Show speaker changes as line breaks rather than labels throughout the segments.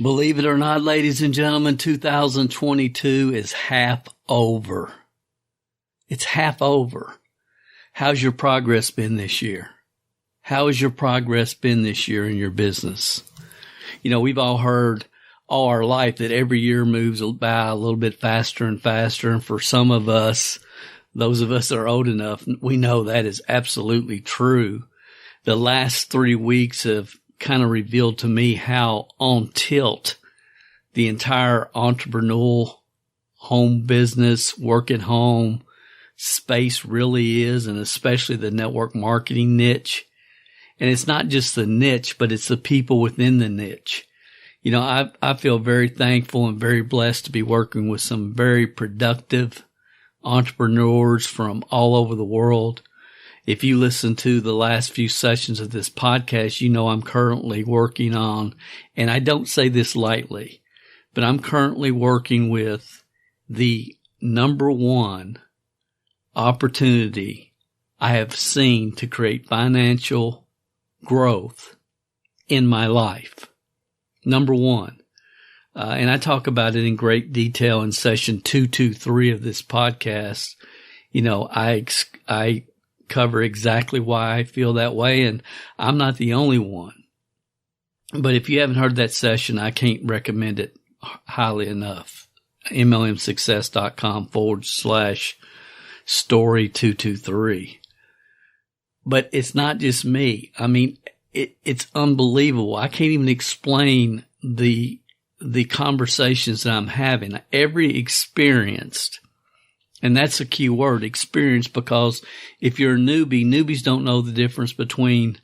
Believe it or not, ladies and gentlemen, 2022 is half over. It's half over. How's your progress been this year? How has your progress been this year in your business? You know, we've all heard all our life that every year moves by a little bit faster and faster. And for some of us, those of us that are old enough, we know that is absolutely true. The last 3 weeks have kind of revealed to me how on tilt the entire entrepreneurial home business, work at home space really is, and especially the network marketing niche. And it's not just the niche, but it's the people within the niche. You know, I feel very thankful and very blessed to be working with some very productive entrepreneurs from all over the world. If you listen to the last few sessions of this podcast, you know I'm currently working on, and I don't say this lightly, but I'm currently working with the number one opportunity I have seen to create financial growth in my life. Number one. And I talk about it in great detail in session 223 of this podcast. You know, I cover exactly why I feel that way, and I'm not the only one. But if you haven't heard that session, I can't recommend it highly enough. MLMsuccess.com/story223. But it's not just me. I mean, it's unbelievable. I can't even explain the conversations that I'm having. Every experienced, and that's a key word, experience, because if you're a newbie, newbies don't know the difference between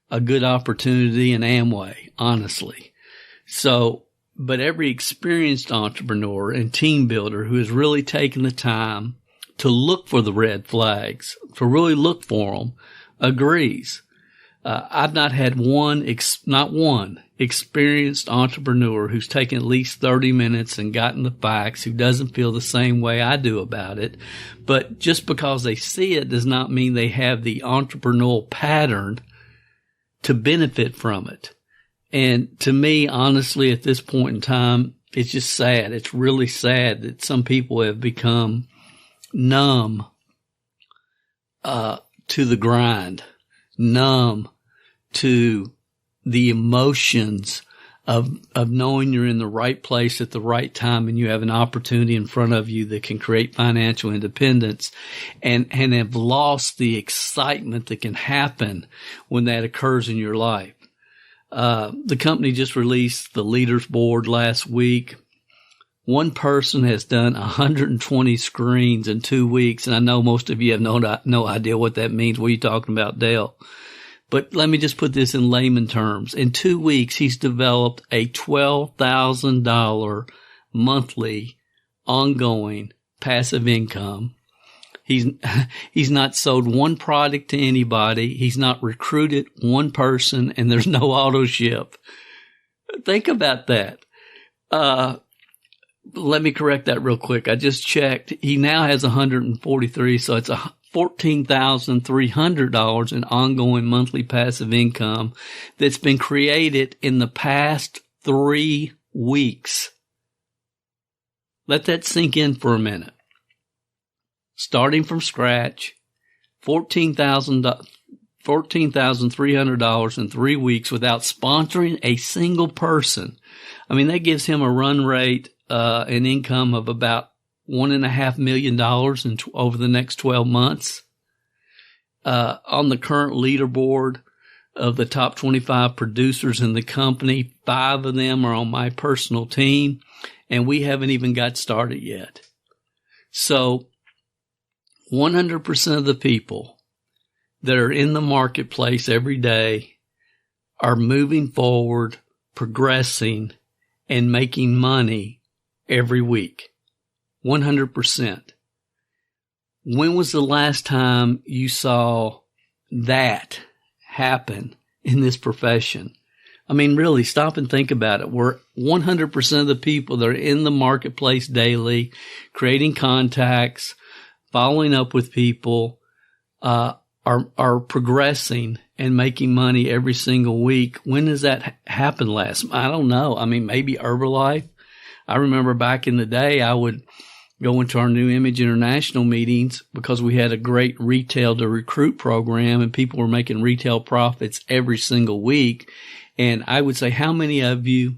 a good opportunity and Amway, honestly. So, but every experienced entrepreneur and team builder who has really taken the time to look for the red flags, to really look for them, agrees. I've not had not one experienced entrepreneur who's taken at least 30 minutes and gotten the facts, who doesn't feel the same way I do about it. But just because they see it does not mean they have the entrepreneurial pattern to benefit from it. And to me, honestly, at this point in time, it's just sad. It's really sad that some people have become numb to the grind, numb to the emotions of knowing you're in the right place at the right time and you have an opportunity in front of you that can create financial independence, and have lost the excitement that can happen when that occurs in your life. The company just released the leaders board last week. One person has done 120 screens in 2 weeks, and I know most of you have no idea what that means. What are you talking about, Dale? But let me just put this in layman terms. In 2 weeks, he's developed a $12,000 monthly ongoing passive income. He's not sold one product to anybody. He's not recruited one person, and there's no auto ship. Think about that. Let me correct that real quick. I just checked. He now has 143, so it's $14,300 in ongoing monthly passive income that's been created in the past 3 weeks. Let that sink in for a minute. Starting from scratch, $14,300 in 3 weeks without sponsoring a single person. I mean, that gives him a run rate, an income of about $1.5 million over the next 12 months. On the current leaderboard of the top 25 producers in the company, 5 of them are on my personal team, and we haven't even got started yet. So 100% of the people that are in the marketplace every day are moving forward, progressing, and making money every week. 100%. When was the last time you saw that happen in this profession? I mean, really, stop and think about it. We're 100% of the people that are in the marketplace daily, creating contacts, following up with people, are progressing and making money every single week. When does that happen last? I don't know. I mean, maybe Herbalife. I remember back in the day, I would go into our New Image International meetings because we had a great retail to recruit program and people were making retail profits every single week. And I would say, how many of you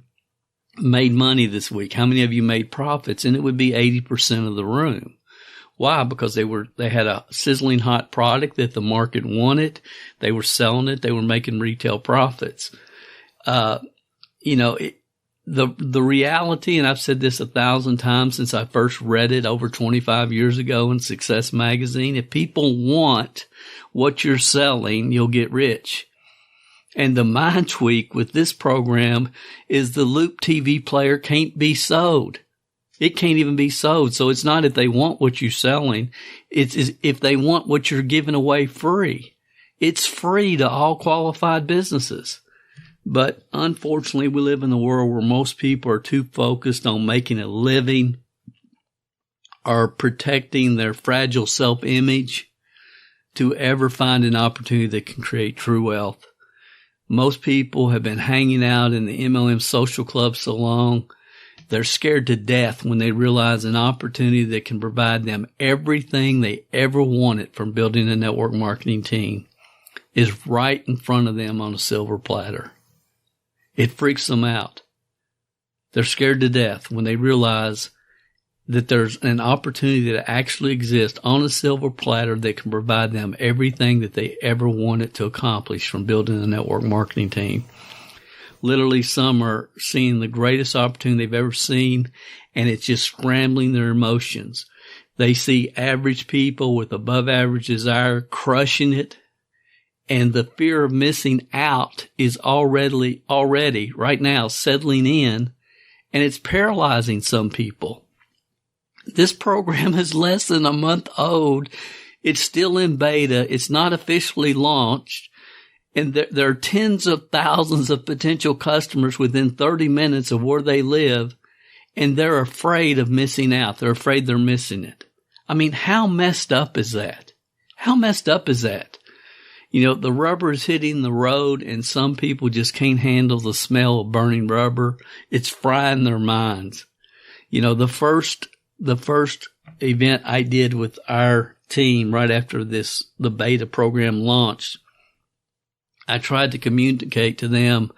made money this week? How many of you made profits? And it would be 80% of the room. Why? Because they had a sizzling hot product that the market wanted. They were selling it. They were making retail profits. The reality, and I've said this 1,000 times since I first read it over 25 years ago in Success Magazine. If people want what you're selling, you'll get rich. And the mind tweak with this program is the Loop TV player can't be sold. It can't even be sold. So it's not if they want what you're selling. It's if they want what you're giving away free. It's free to all qualified businesses. But unfortunately, we live in a world where most people are too focused on making a living or protecting their fragile self-image to ever find an opportunity that can create true wealth. Most people have been hanging out in the MLM social club so long, they're scared to death when they realize an opportunity that can provide them everything they ever wanted from building a network marketing team is right in front of them on a silver platter. It freaks them out. They're scared to death when they realize that there's an opportunity that actually exists on a silver platter that can provide them everything that they ever wanted to accomplish from building a network marketing team. Literally, some are seeing the greatest opportunity they've ever seen, and it's just scrambling their emotions. They see average people with above average desire crushing it, and the fear of missing out is already right now settling in, and it's paralyzing some people. This program is less than a month old. It's still in beta. It's not officially launched. And there are tens of thousands of potential customers within 30 minutes of where they live, and they're afraid of missing out. They're afraid they're missing it. I mean, how messed up is that? How messed up is that? The rubber is hitting the road, and some people just can't handle the smell of burning rubber. It's frying their minds. The first event I did with our team right after the beta program launched, I tried to communicate to them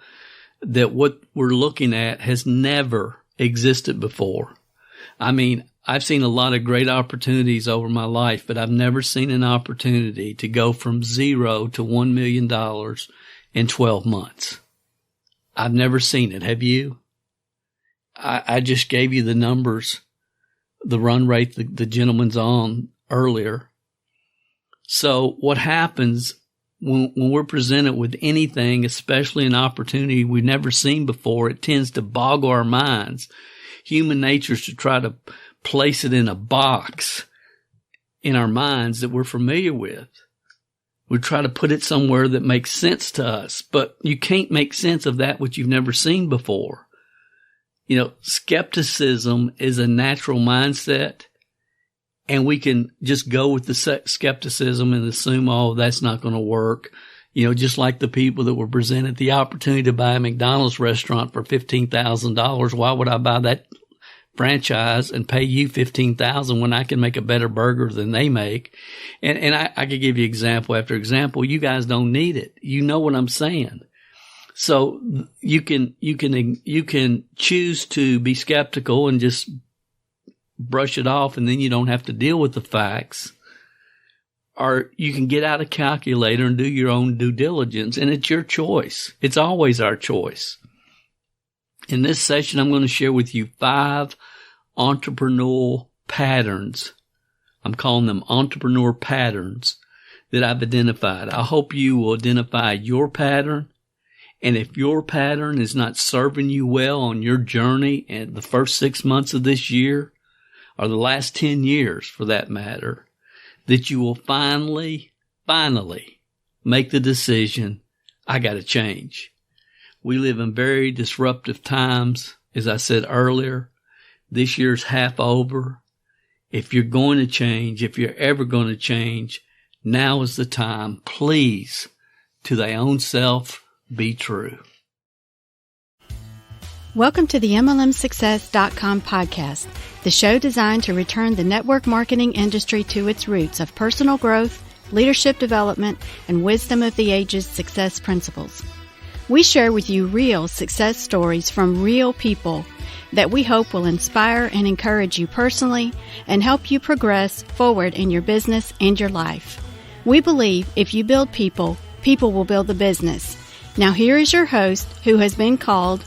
that what we're looking at has never existed before. I mean, I've seen a lot of great opportunities over my life, but I've never seen an opportunity to go from 0 to $1 million in 12 months. I've never seen it. Have you? I just gave you the numbers, the run rate the gentleman's on earlier. So what happens when we're presented with anything, especially an opportunity we've never seen before, it tends to boggle our minds. Human nature is to try to place it in a box in our minds that we're familiar with. We try to put it somewhere that makes sense to us, but you can't make sense of that which you've never seen before. Skepticism is a natural mindset, and we can just go with the skepticism and assume, oh, that's not going to work. Just like the people that were presented the opportunity to buy a McDonald's restaurant for $15,000. Why would I buy that franchise and pay you $15,000 when I can make a better burger than they make? And I could give you example after example. You guys don't need it. You know what I'm saying. So you can choose to be skeptical and just brush it off, and then you don't have to deal with the facts. Or you can get out a calculator and do your own due diligence, and it's your choice. It's always our choice. In this session, I'm going to share with you 5 entrepreneurial patterns. I'm calling them entrepreneur patterns that I've identified. I hope you will identify your pattern. And if your pattern is not serving you well on your journey in the first 6 months of this year, or the last 10 years for that matter, that you will finally make the decision, I got to change. We live in very disruptive times. As I said earlier, this year's half over. If you're going to change, if you're ever going to change, Now is the time. Please, to thy own self, be true.
Welcome to the MLMsuccess.com podcast, the show designed to return the network marketing industry to its roots of personal growth, leadership development, and wisdom of the ages success principles. We share with you real success stories from real people that we hope will inspire and encourage you personally and help you progress forward in your business and your life. We believe if you build people, people will build the business. Now here is your host, who has been called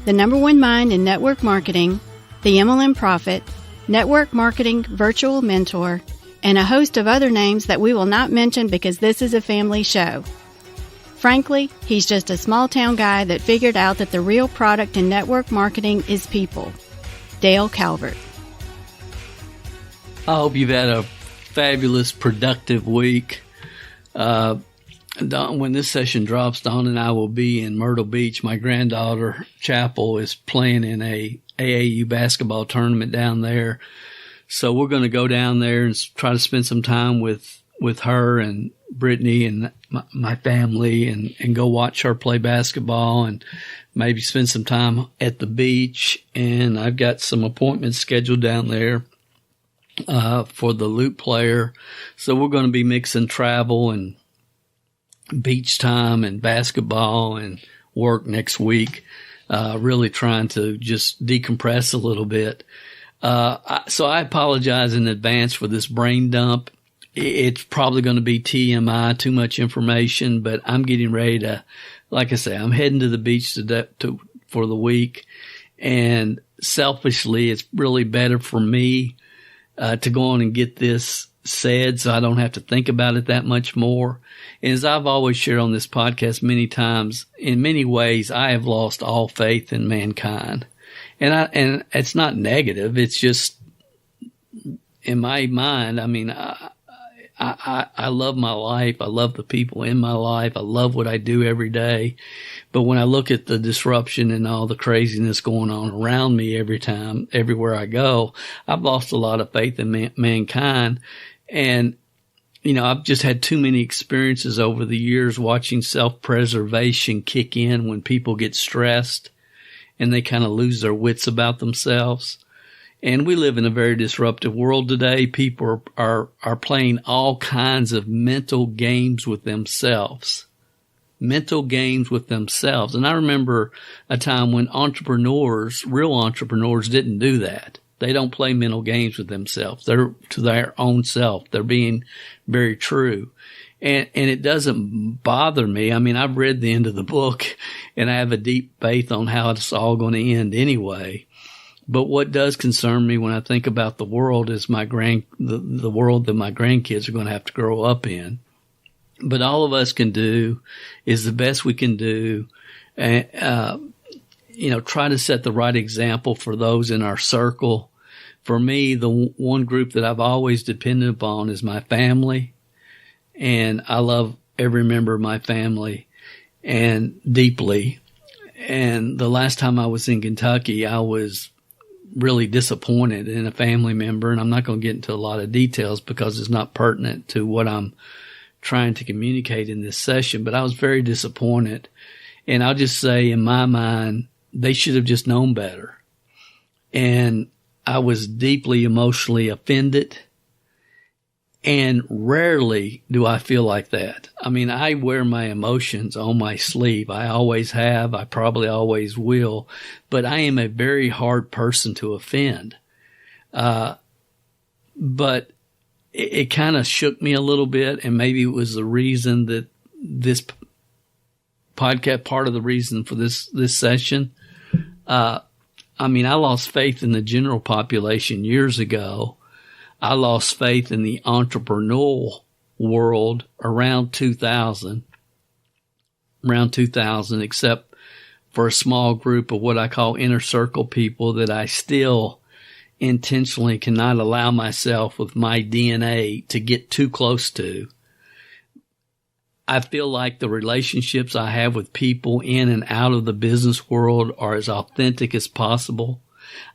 the number one mind in network marketing, the MLM Prophet, network marketing virtual mentor, and a host of other names that we will not mention because this is a family show. Frankly, he's just a small-town guy that figured out that the real product in network marketing is people. Dale Calvert.
I hope you've had a fabulous, productive week. When this session drops, Dawn and I will be in Myrtle Beach. My granddaughter, Chapel, is playing in a AAU basketball tournament down there. So we're going to go down there and try to spend some time with her and Brittany and my family and go watch her play basketball and maybe spend some time at the beach. And I've got some appointments scheduled down there for the lute player. So we're going to be mixing travel and beach time and basketball and work next week, really trying to just decompress a little bit. So I apologize in advance for this brain dump. It's probably going to be TMI, too much information, but I'm getting ready to, like I say, I'm heading to the beach for the week. And selfishly, it's really better for me to go on and get this said so I don't have to think about it that much more. And as I've always shared on this podcast many times, in many ways, I have lost all faith in mankind. And it's not negative. It's just in my mind, I mean, I love my life. I love the people in my life. I love what I do every day. But when I look at the disruption and all the craziness going on around me everywhere I go, I've lost a lot of faith in mankind. And, you know, I've just had too many experiences over the years watching self-preservation kick in when people get stressed and they kind of lose their wits about themselves. And we live in a very disruptive world today. People are playing all kinds of mental games with themselves. Mental games with themselves. And I remember a time when real entrepreneurs didn't do that. They don't play mental games with themselves. They're to their own self. They're being very true. And it doesn't bother me. I mean, I've read the end of the book and I have a deep faith on how it's all going to end anyway. But what does concern me when I think about the world is the world that my grandkids are going to have to grow up in. But all of us can do is the best we can do, and try to set the right example for those in our circle. For me, the one group that I've always depended upon is my family, and I love every member of my family and deeply. And the last time I was in Kentucky, I was really disappointed in a family member, and I'm not going to get into a lot of details because it's not pertinent to what I'm trying to communicate in this session, but I was very disappointed. And I'll just say, in my mind, they should have just known better. And I was deeply emotionally offended. And rarely do I feel like that. I mean, I wear my emotions on my sleeve. I always have. I probably always will. But I am a very hard person to offend. But it kind of shook me a little bit. And maybe it was the reason that this podcast, part of the reason for this session. I lost faith in the general population years ago. I lost faith in the entrepreneurial world around 2000, except for a small group of what I call inner circle people that I still intentionally cannot allow myself with my DNA to get too close to. I feel like the relationships I have with people in and out of the business world are as authentic as possible.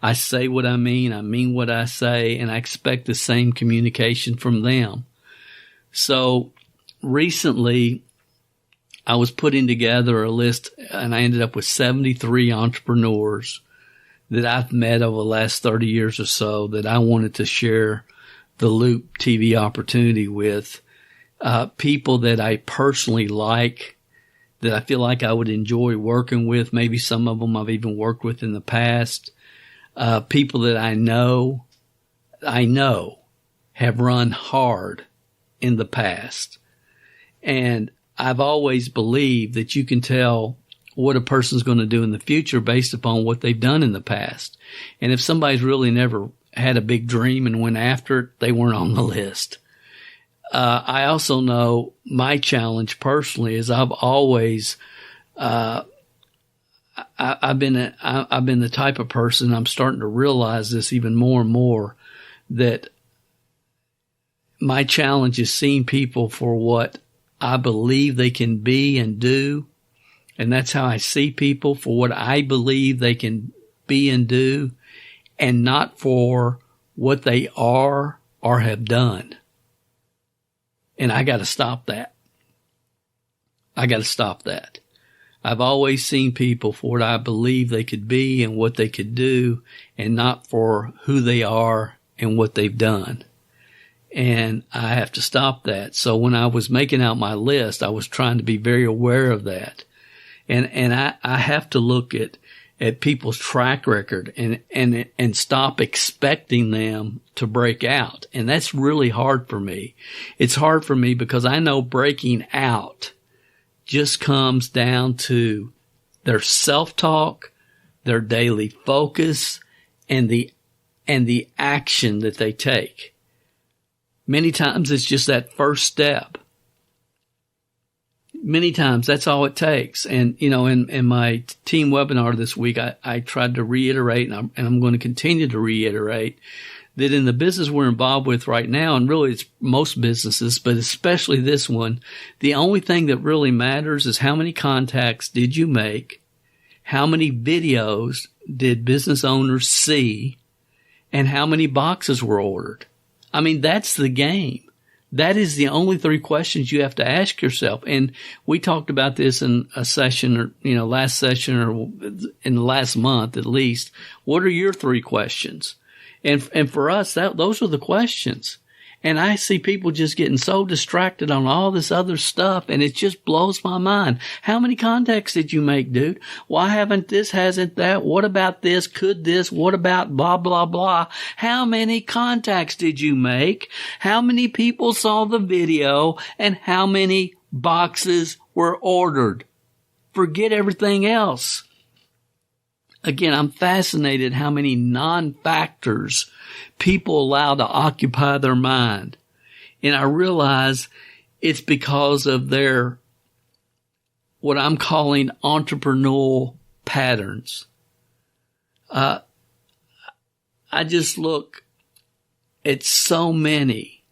I say what I mean what I say, and I expect the same communication from them. So recently I was putting together a list, and I ended up with 73 entrepreneurs that I've met over the last 30 years or so that I wanted to share the Loop TV opportunity with. People that I personally like, that I feel like I would enjoy working with. Maybe some of them I've even worked with in the past. People that I know have run hard in the past. And I've always believed that you can tell what a person's going to do in the future based upon what they've done in the past. And if somebody's really never had a big dream and went after it, they weren't on the list. I also know my challenge personally is I've always, I've been the type of person, I'm starting to realize this even more and more, that my challenge is seeing people for what I believe they can be and do. And that's how I see people, for what I believe they can be and do, and not for what they are or have done. And I got to stop that. I've always seen people for what I believe they could be and what they could do, and not for who they are and what they've done. And I have to stop that. So when I was making out my list, I was trying to be very aware of that. And I have to look at people's track record and stop expecting them to break out. And that's really hard for me. It's hard for me because I know breaking out just comes down to their self-talk, their daily focus, and the action that they take. Many times it's just that first step. Many times that's all it takes. And, in my team webinar this week, I tried to reiterate, and I'm going to continue to reiterate, that in the business we're involved with right now, and really it's most businesses, but especially this one, the only thing that really matters is how many contacts did you make, how many videos did business owners see, and how many boxes were ordered. I mean, that's the game. That is the only three questions you have to ask yourself. And we talked about this in a session or, last session or in the last month at least. What are your three questions? And for us, those are the questions. And I see people just getting so distracted on all this other stuff, and it just blows my mind. How many contacts did you make, dude? Why hasn't that? What about this? Could this? What about blah, blah, blah? How many contacts did you make? How many people saw the video? And how many boxes were ordered? Forget everything else. Again, I'm fascinated how many non-factors people allow to occupy their mind. And I realize it's because of their, what I'm calling entrepreneurial patterns. I just look at so many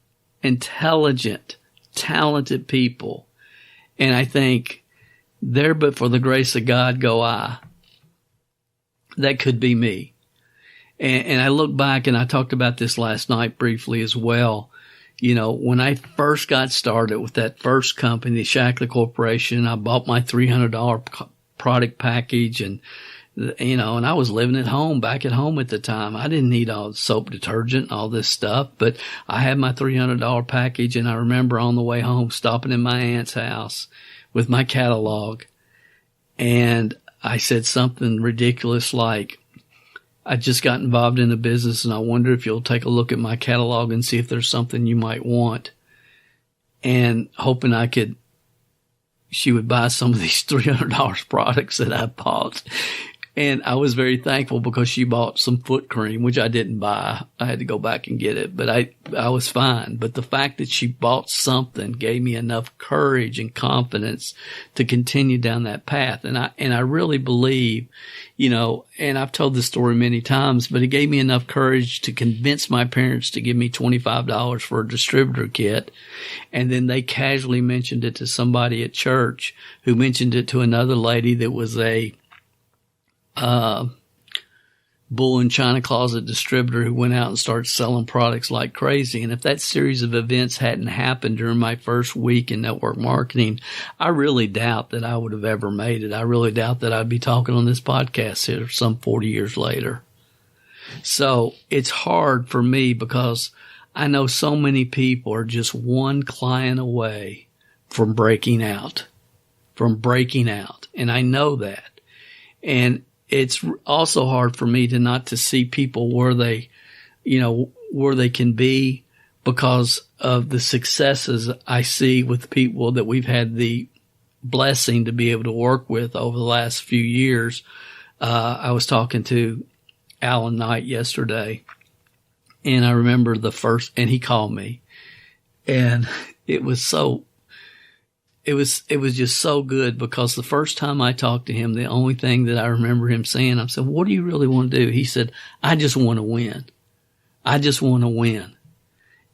intelligent, talented people, and I think, there but for the grace of God go I. That could be me. And I look back, and I talked about this last night briefly as well. When I first got started with that first company, the Shackley Corporation, I bought my $300 product package, and I was living back at home at the time. I didn't need all the soap, detergent, all this stuff, but I had my $300 package, and I remember on the way home stopping in my aunt's house with my catalog, and I said something ridiculous like, I just got involved in the business, and I wonder if you'll take a look at my catalog and see if there's something you might want. And hoping she would buy some of these $300 products that I bought. And I was very thankful because she bought some foot cream, which I didn't buy. I had to go back and get it, but I was fine. But the fact that she bought something gave me enough courage and confidence to continue down that path. And I really believe, and I've told this story many times, but it gave me enough courage to convince my parents to give me $25 for a distributor kit. And then they casually mentioned it to somebody at church, who mentioned it to another lady that was a bull in China closet distributor who went out and started selling products like crazy. And if that series of events hadn't happened during my first week in network marketing, I really doubt that I would have ever made it. I really doubt that I'd be talking on this podcast here some 40 years later. So it's hard for me because I know so many people are just one client away from breaking out. And I know that. And it's also hard for me to not to see people where they can be because of the successes I see with people that we've had the blessing to be able to work with over the last few years. I was talking to Alan Knight yesterday, and I remember and he called me, and it was just so good because the first time I talked to him, the only thing that I remember him saying, I said, "What do you really want to do?" He said, "I just want to win. I just want to win."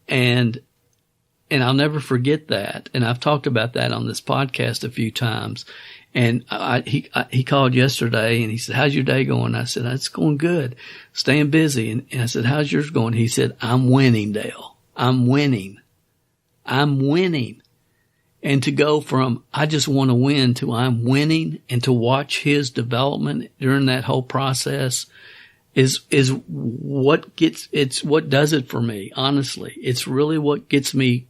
And I'll never forget that. And I've talked about that on this podcast a few times. And he called yesterday and he said, "How's your day going?" I said, "It's going good. Staying busy." And I said, "How's yours going?" He said, "I'm winning, Dale. I'm winning. And to go from I just want to win to I'm winning, and to watch his development during that whole process is what does it for me. Honestly, it's really what gets me.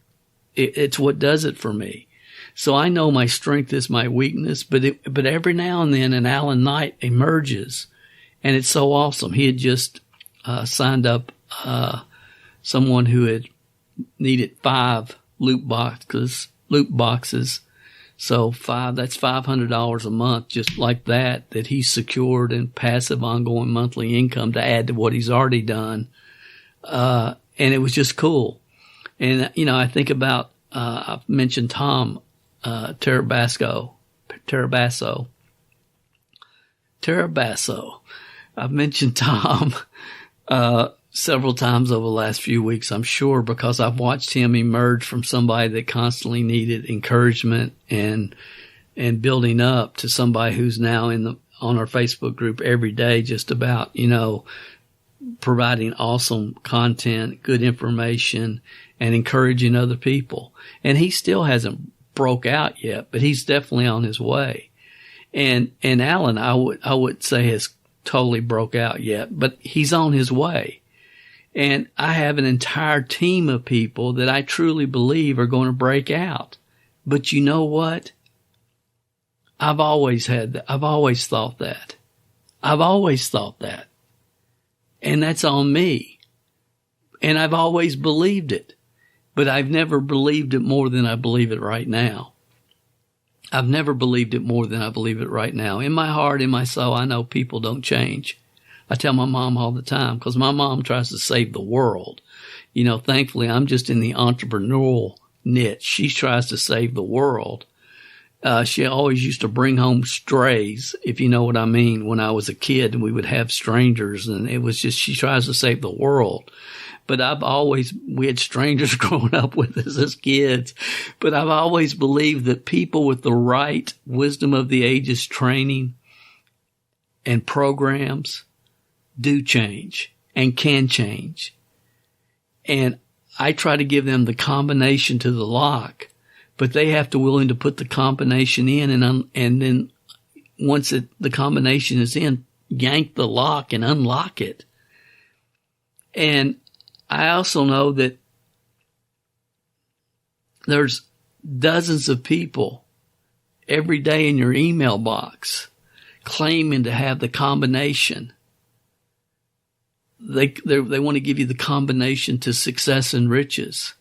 It's what does it for me. So I know my strength is my weakness, but every now and then an Alan Knight emerges, and it's so awesome. He had just signed up someone who had needed 5 loot boxes. So that's $500 a month, just like that he secured in passive ongoing monthly income to add to what he's already done. And it was just cool. And, I think about, I've mentioned Tom, Tarabasso. I've mentioned Tom, several times over the last few weeks, I'm sure, because I've watched him emerge from somebody that constantly needed encouragement and building up to somebody who's now on our Facebook group every day, just about, providing awesome content, good information, and encouraging other people. And he still hasn't broke out yet, but he's definitely on his way. And Alan, I would say has totally broke out yet, but he's on his way. And I have an entire team of people that I truly believe are going to break out. But you know what? I've always had that. I've always thought that. And that's on me. And I've always believed it. But I've never believed it more than I believe it right now. I've never believed it more than I believe it right now. In my heart, in my soul, I know people don't change. I tell my mom all the time, because my mom tries to save the world. Thankfully, I'm just in the entrepreneurial niche. She tries to save the world. She always used to bring home strays, if you know what I mean, when I was a kid, and we would have strangers, and it was just, she tries to save the world. But we had strangers growing up with us as kids, but I've always believed that people with the right wisdom of the ages training and programs do change and can change. And I try to give them the combination to the lock, but they have to willing to put the combination in and then once the combination is in, yank the lock and unlock it. And I also know that there's dozens of people every day in your email box claiming to have the combination. They want to give you the combination to success and riches.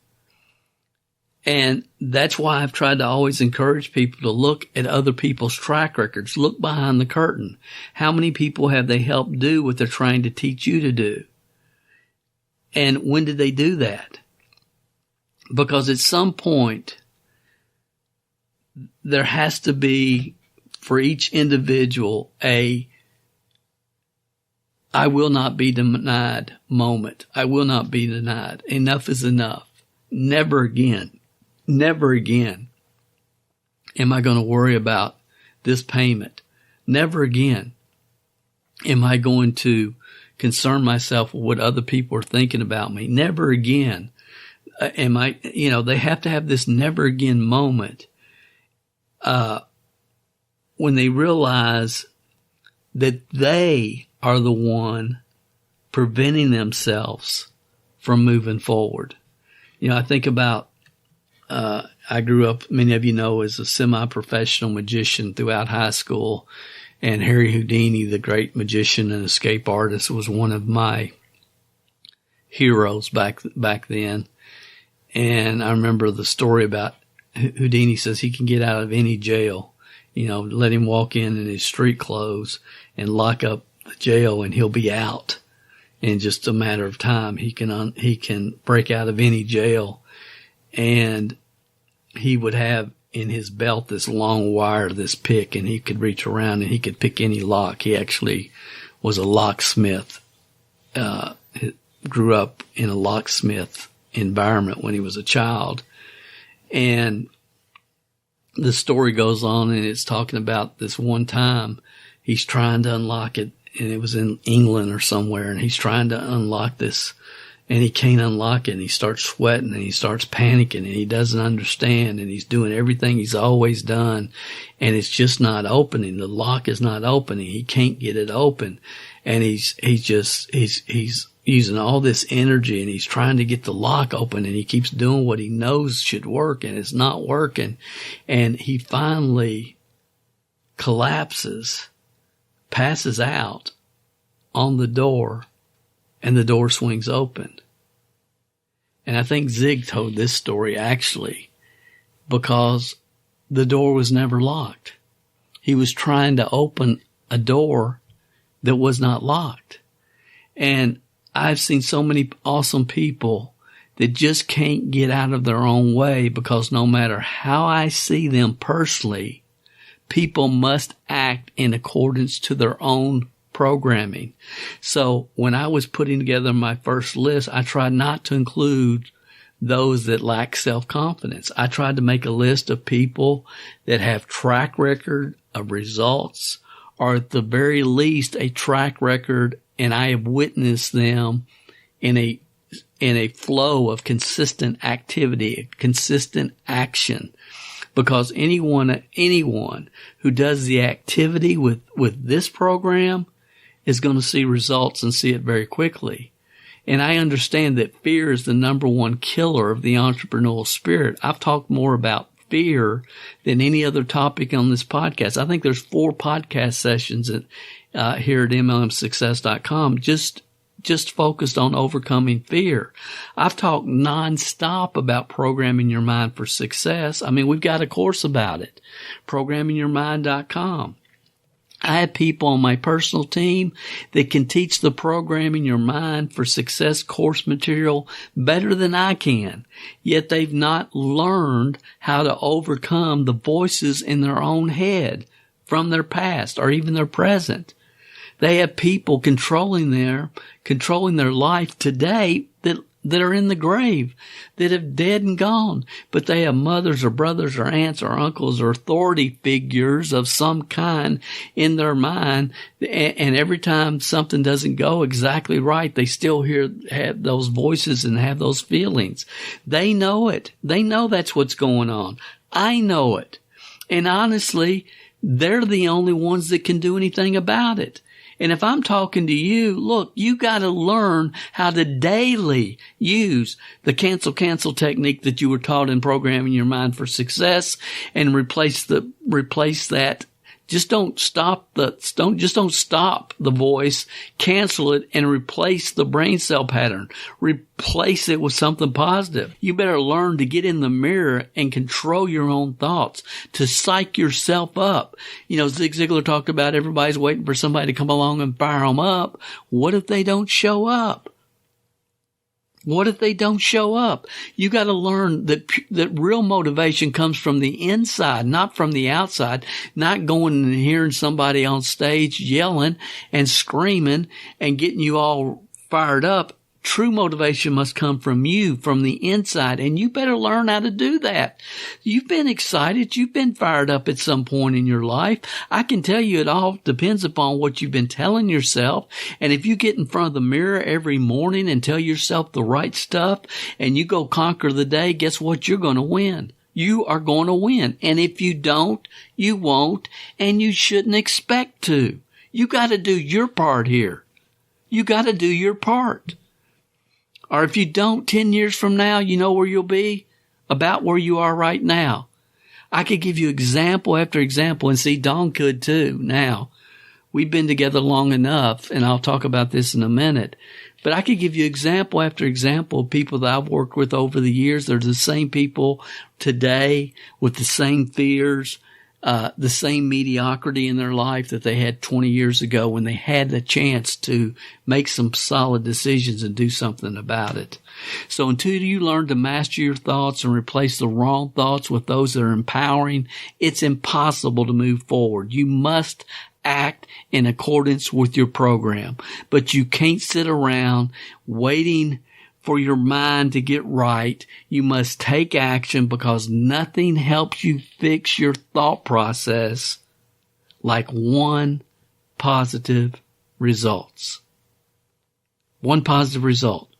And that's why I've tried to always encourage people to look at other people's track records. Look behind the curtain. How many people have they helped do what they're trying to teach you to do? And when did they do that? Because at some point, there has to be, for each individual, I will not be denied moment. I will not be denied. Enough is enough. Never again am I going to worry about this payment. Never again am I going to concern myself with what other people are thinking about me. Never again. They have to have this never again moment, when they realize that they are the one preventing themselves from moving forward. I think about, I grew up, many of you know, as a semi-professional magician throughout high school, and Harry Houdini, the great magician and escape artist, was one of my heroes back then. And I remember the story about Houdini says he can get out of any jail. Let him walk in his street clothes and lock up the jail, and he'll be out in just a matter of time. He can break out of any jail, and he would have in his belt this long wire, this pick, and he could reach around and he could pick any lock. He actually was a locksmith. Grew up in a locksmith environment when he was a child. And the story goes on, and it's talking about this one time he's trying to unlock it, and it was in England or somewhere, and he's trying to unlock this, and he can't unlock it, and he starts sweating, and he starts panicking, and he doesn't understand, and he's doing everything he's always done, and it's just not opening. The lock is not opening. He can't get it open, and he's using all this energy, and he's trying to get the lock open, and he keeps doing what he knows should work, and it's not working. And he finally collapses, passes out on the door, and the door swings open. And I think Zig told this story actually because the door was never locked. He was trying to open a door that was not locked. And I've seen so many awesome people that just can't get out of their own way because no matter how I see them personally, people must act in accordance to their own programming. So when I was putting together my first list, I tried not to include those that lack self-confidence. I tried to make a list of people that have track record of results, or at the very least a track record, and I have witnessed them in a flow of consistent activity, consistent action. Because anyone who does the activity with this program is going to see results and see it very quickly. And I understand that fear is the number one killer of the entrepreneurial spirit. I've talked more about fear than any other topic on this podcast. I think there's 4 podcast sessions here at MLMsuccess.com just focused on overcoming fear. I've talked nonstop about programming your mind for success. I mean, we've got a course about it, programmingyourmind.com. I have people on my personal team that can teach the Programming Your Mind for Success course material better than I can, yet they've not learned how to overcome the voices in their own head from their past or even their present. They have people controlling their life today that are in the grave, that have dead and gone, but they have mothers or brothers or aunts or uncles or authority figures of some kind in their mind. And every time something doesn't go exactly right, they still have those voices and have those feelings. They know it. They know that's what's going on. I know it. And honestly, they're the only ones that can do anything about it. And if I'm talking to you, look, you got to learn how to daily use the cancel technique that you were taught in Programming Your Mind for Success and replace that. Just don't stop the voice, cancel it, and replace the brain cell pattern. Replace it with something positive. You better learn to get in the mirror and control your own thoughts, to psych yourself up. Zig Ziglar talked about everybody's waiting for somebody to come along and fire them up. What if they don't show up? What if they don't show up? You got to learn that real motivation comes from the inside, not from the outside, not going and hearing somebody on stage yelling and screaming and getting you all fired up, True motivation must come from you, from the inside, and you better learn how to do that. You've been excited. You've been fired up at some point in your life. I can tell you it all depends upon what you've been telling yourself. And if you get in front of the mirror every morning and tell yourself the right stuff and you go conquer the day, guess what? You're going to win. You are going to win. And if you don't, you won't, and you shouldn't expect to. You got to do your part here. You got to do your part. Or if you don't, 10 years from now, you know where you'll be? About where you are right now. I could give you example after example, and see, Dawn could too. Now, we've been together long enough, and I'll talk about this in a minute, but I could give you example after example of people that I've worked with over the years. They're the same people today with the same fears, the same mediocrity in their life that they had 20 years ago when they had the chance to make some solid decisions and do something about it. So until you learn to master your thoughts and replace the wrong thoughts with those that are empowering, it's impossible to move forward. You must act in accordance with your program, but you can't sit around waiting for your mind to get right. You must take action, because nothing helps you fix your thought process like one positive results. One positive result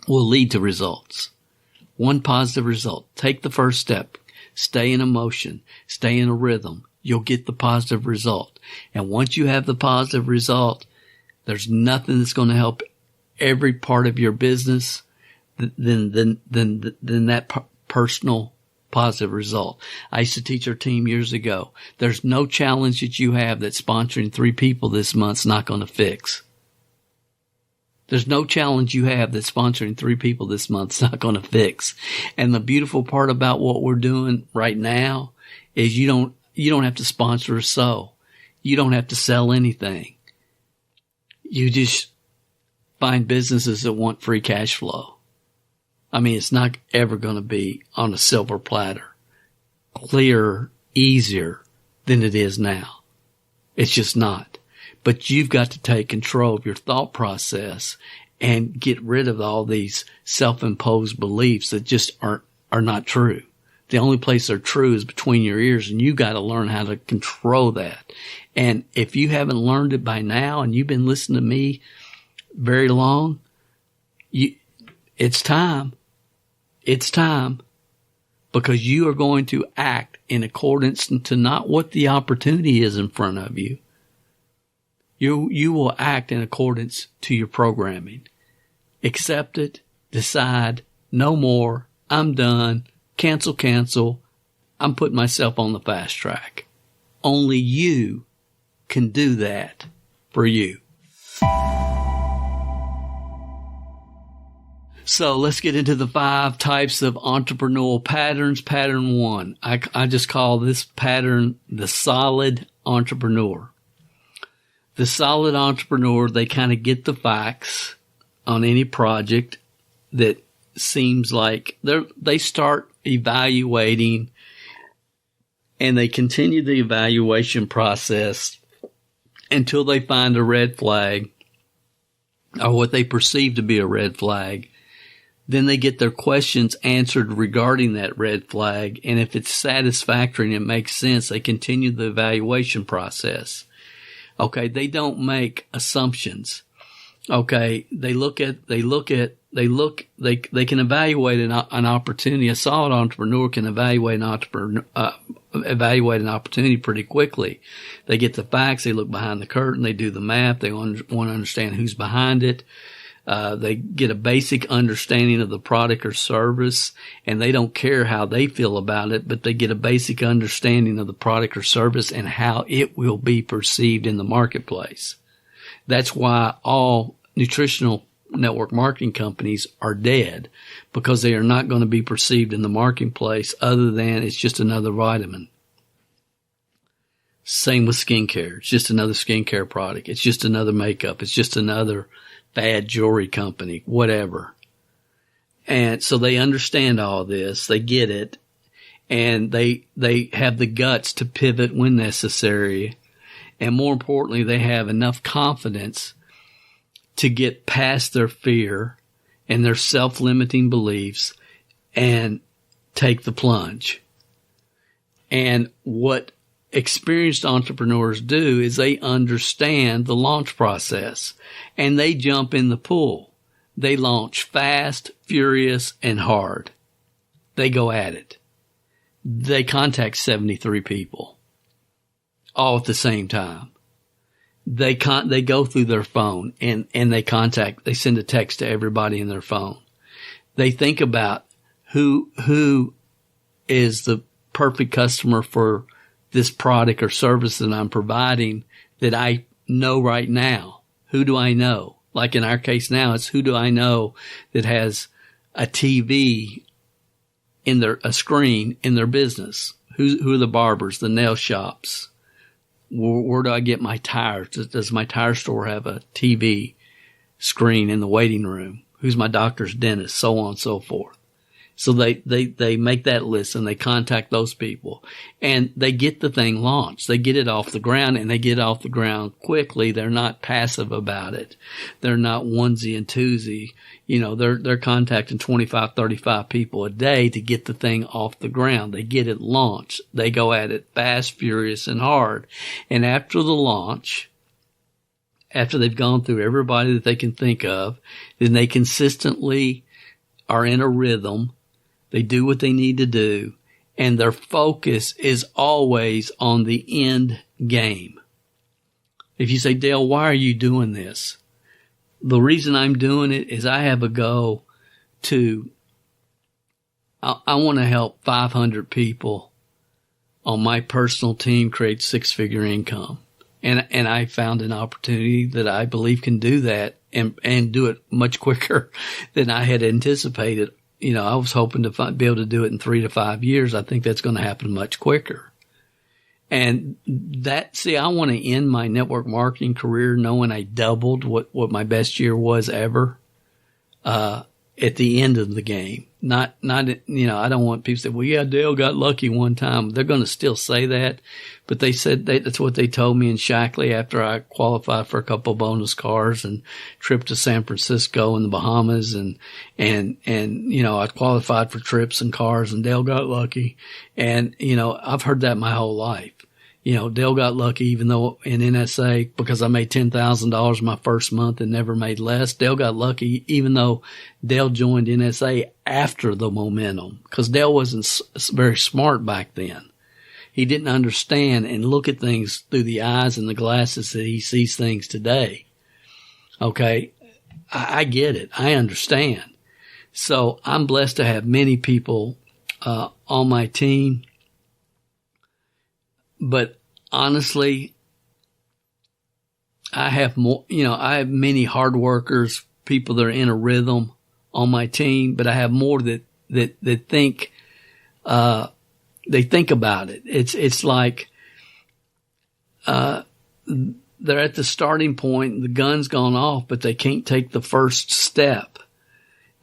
will lead to results. One positive result. Take the first step. Stay in a motion. Stay in a rhythm. You'll get the positive result. And once you have the positive result, there's nothing that's going to help every part of your business than that personal positive result. I used to teach our team years ago. There's no challenge that you have that sponsoring 3 people this month's not going to fix. There's no challenge you have that sponsoring 3 people this month's not going to fix. And the beautiful part about what we're doing right now is you don't have to sponsor a soul. You don't have to sell anything. You just find businesses that want free cash flow. I mean, it's not ever going to be on a silver platter, clearer, easier than it is now. It's just not. But you've got to take control of your thought process and get rid of all these self-imposed beliefs that just are not true. The only place they're true is between your ears, and you got to learn how to control that. And if you haven't learned it by now and you've been listening to me very long, it's time. It's time, because you are going to act in accordance to not what the opportunity is in front of you. You will act in accordance to your programming. Accept it, decide, no more, I'm done, cancel, I'm putting myself on the fast track. Only you can do that for you. So let's get into the 5 types of entrepreneurial patterns. Pattern 1. I just call this pattern the solid entrepreneur. The solid entrepreneur, they kind of get the facts on any project that seems like they start evaluating, and they continue the evaluation process until they find a red flag, or what they perceive to be a red flag. Then they get their questions answered regarding that red flag. And if it's satisfactory and it makes sense, they continue the evaluation process. Okay. They don't make assumptions. Okay. They can evaluate an opportunity. A solid entrepreneur can evaluate an opportunity pretty quickly. They get the facts. They look behind the curtain. They do the math. They want to understand who's behind it. They get a basic understanding of the product or service, and they don't care how they feel about it, but they get a basic understanding of the product or service and how it will be perceived in the marketplace. That's why all nutritional network marketing companies are dead, because they are not going to be perceived in the marketplace other than it's just another vitamin. Same with skincare. It's just another skincare product. It's just another makeup. It's just another fad jewelry company, whatever. And so they understand all this. They get it. And they have the guts to pivot when necessary. And more importantly, they have enough confidence to get past their fear and their self-limiting beliefs and take the plunge. And what experienced entrepreneurs do is they understand the launch process and they jump in the pool. They launch fast, furious, and hard. They go at it. They contact 73 people all at the same time. They go through their phone and they send a text to everybody in their phone. They think about who is the perfect customer for this product or service that I'm providing that I know right now. Who do I know? Like in our case now, it's who do I know that has a TV a screen in their business? Who are the barbers, the nail shops? Where do I get my tires? Does my tire store have a TV screen in the waiting room? Who's my doctor's dentist? So on and so forth. So they make that list and they contact those people and they get the thing launched. They get it off the ground and they get it off the ground quickly. They're not passive about it. They're not onesie and twosie. They're contacting 25, 35 people a day to get the thing off the ground. They get it launched. They go at it fast, furious, and hard. And after the launch, after they've gone through everybody that they can think of, then they consistently are in a rhythm. They do what they need to do, and their focus is always on the end game. If you say, Dale, why are you doing this? The reason I'm doing it is I have a goal I want to help 500 people on my personal team create six-figure income. And I found an opportunity that I believe can do that and do it much quicker than I had anticipated. I was hoping to be able to do it in 3 to 5 years. I think that's going to happen much quicker. And I want to end my network marketing career knowing I doubled what my best year was ever, at the end of the game. I don't want people to say, well, yeah, Dale got lucky one time. They're going to still say that, but they said that's what they told me in Shackley after I qualified for a couple of bonus cars and trip to San Francisco and the Bahamas and I qualified for trips and cars and Dale got lucky. And, I've heard that my whole life. Dale got lucky even though in NSA, because I made $10,000 my first month and never made less. Dale got lucky even though Dale joined NSA after the momentum, because Dale wasn't very smart back then. He didn't understand and look at things through the eyes and the glasses that he sees things today. Okay. I get it. I understand. So I'm blessed to have many people, on my team. But honestly, I have many hard workers, people that are in a rhythm on my team, but I have more that think, they think about it. It's like, they're at the starting point, the gun's gone off, but they can't take the first step.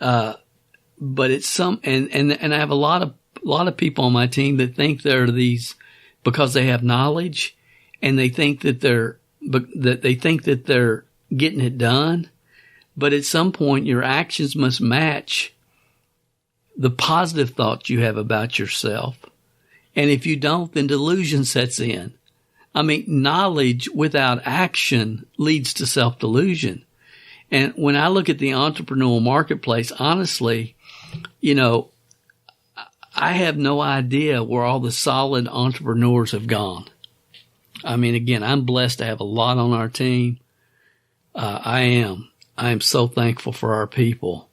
But it's and I have a lot of people on my team that think they're these, because they have knowledge and they think that they're getting it done. But at some point, your actions must match the positive thoughts you have about yourself. And if you don't, then delusion sets in. Knowledge without action leads to self-delusion. And when I look at the entrepreneurial marketplace, honestly, I have no idea where all the solid entrepreneurs have gone. Again, I'm blessed to have a lot on our team. I am so thankful for our people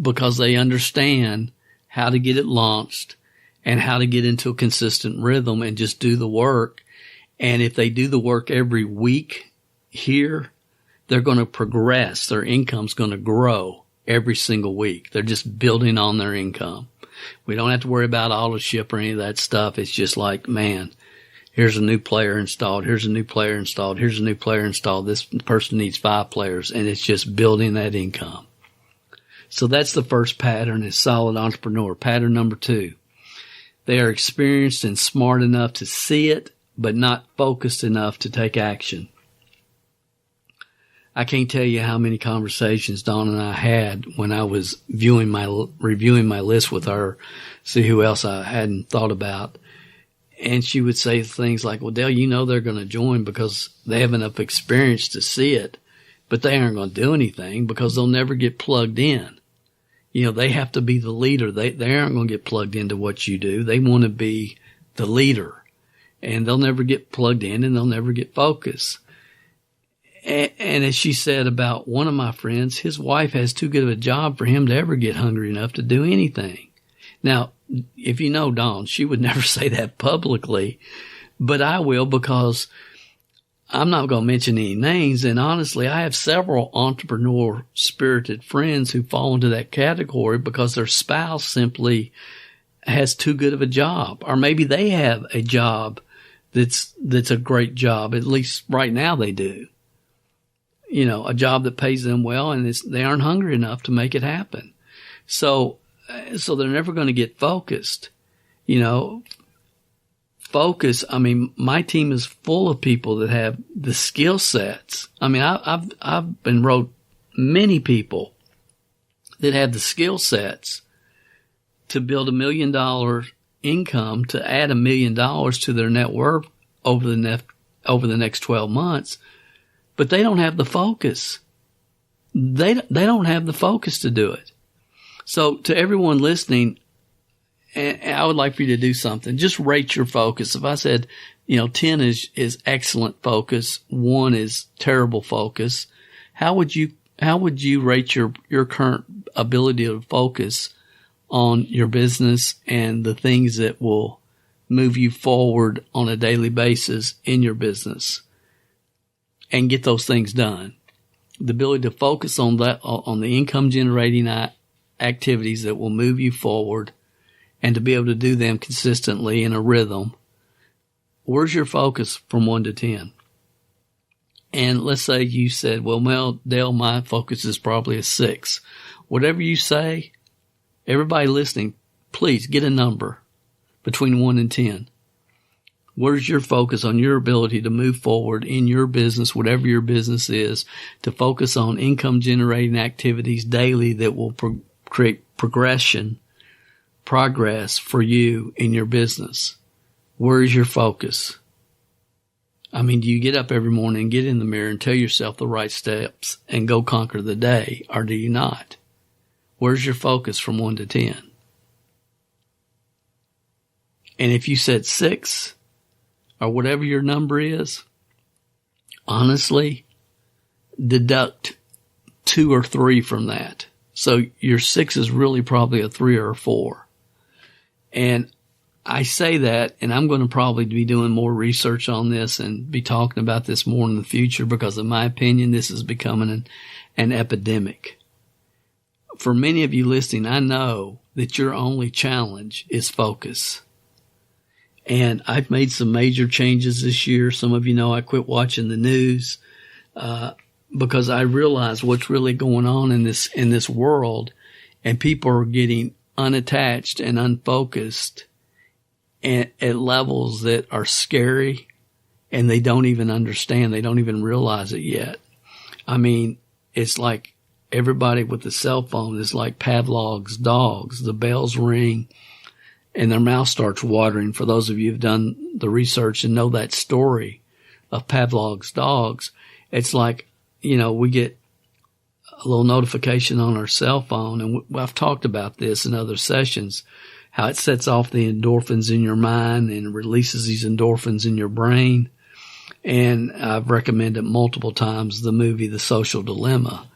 because they understand how to get it launched and how to get into a consistent rhythm and just do the work. And if they do the work every week here, they're going to progress. Their income's going to grow every single week. They're just building on their income. We don't have to worry about auto ship or any of that stuff. It's just like, man, here's a new player installed. Here's a new player installed. Here's a new player installed. This person needs 5 players, and it's just building that income. So that's the first pattern, is solid entrepreneur. Pattern number 2, they are experienced and smart enough to see it, but not focused enough to take action. I can't tell you how many conversations Dawn and I had when I was reviewing my list with her, see who else I hadn't thought about. And she would say things like, well, Dale, you know they're going to join because they have enough experience to see it, but they aren't going to do anything because they'll never get plugged in. You know, they have to be the leader. They aren't going to get plugged into what you do. They want to be the leader, and they'll never get plugged in and they'll never get focused. And as she said about one of my friends, his wife has too good of a job for him to ever get hungry enough to do anything. Now, if you know Dawn, she would never say that publicly, but I will, because I'm not going to mention any names. And honestly, I have several entrepreneur spirited friends who fall into that category because their spouse simply has too good of a job, or maybe they have a job that's a great job. At least right now they do. You know, a job that pays them well, and they aren't hungry enough to make it happen. So they're never going to get focused. You know, focus. I mean, my team is full of people that have the skill sets. I mean, I've been wrote many people that have the skill sets to build $1 million income, to add $1 million to their net worth over the next 12 months. But they don't have the focus. They don't have the focus to do it. So to everyone listening, I would like for you to do something. Just rate your focus. If I said, 10 is excellent focus, 1 is terrible focus, how would you rate your current ability to focus on your business and the things that will move you forward on a daily basis in your business and get those things done? The ability to focus on that, on the income generating activities that will move you forward, and to be able to do them consistently in a rhythm. Where's your focus from 1 to 10? And let's say you said, well, Dale, my focus is probably a 6. Whatever you say, everybody listening, please get a number between 1 and 10. Where's your focus on your ability to move forward in your business, whatever your business is, to focus on income generating activities daily that will create progress for you in your business? Where is your focus? I mean, do you get up every morning and get in the mirror and tell yourself the right steps and go conquer the day, or do you not? Where's your focus from 1 to 10? And if you said 6, or whatever your number is, honestly, deduct 2 or 3 from that. So your 6 is really probably a 3 or a 4. And I say that, and I'm going to probably be doing more research on this and be talking about this more in the future, because in my opinion, this is becoming an epidemic. For many of you listening, I know that your only challenge is focus. And I've made some major changes this year. Some of you know I quit watching the news because I realize what's really going on in this world, and people are getting unattached and unfocused at levels that are scary, and they don't even understand. They don't even realize it yet. I mean, it's like everybody with a cell phone is like Pavlov's dogs. The bells ring and their mouth starts watering. For those of you who've done the research and know that story of Pavlov's dogs, it's like, we get a little notification on our cell phone, and I've talked about this in other sessions, how it sets off the endorphins in your mind and releases these endorphins in your brain. And I've recommended multiple times the movie The Social Dilemma.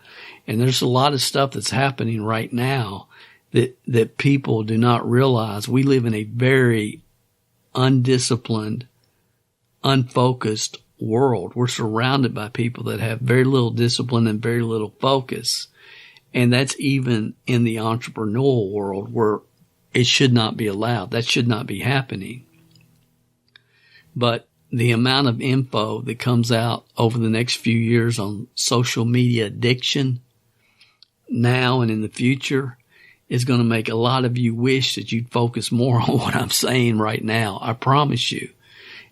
And there's a lot of stuff that's happening right now that people do not realize. We live in a very undisciplined, unfocused world. We're surrounded by people that have very little discipline and very little focus. And that's even in the entrepreneurial world, where it should not be allowed. That should not be happening. But the amount of info that comes out over the next few years on social media addiction now and in the future is going to make a lot of you wish that you'd focus more on what I'm saying right now. I promise you,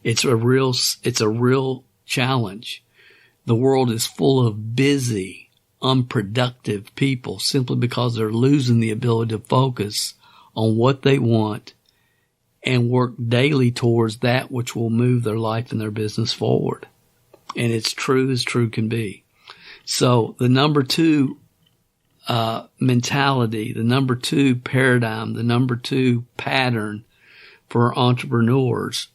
it's a real challenge. The world is full of busy, unproductive people simply because they're losing the ability to focus on what they want and work daily towards that which will move their life and their business forward. And it's true as true can be. So the number 2 mentality, the number 2 paradigm, the number 2 pattern for entrepreneurs,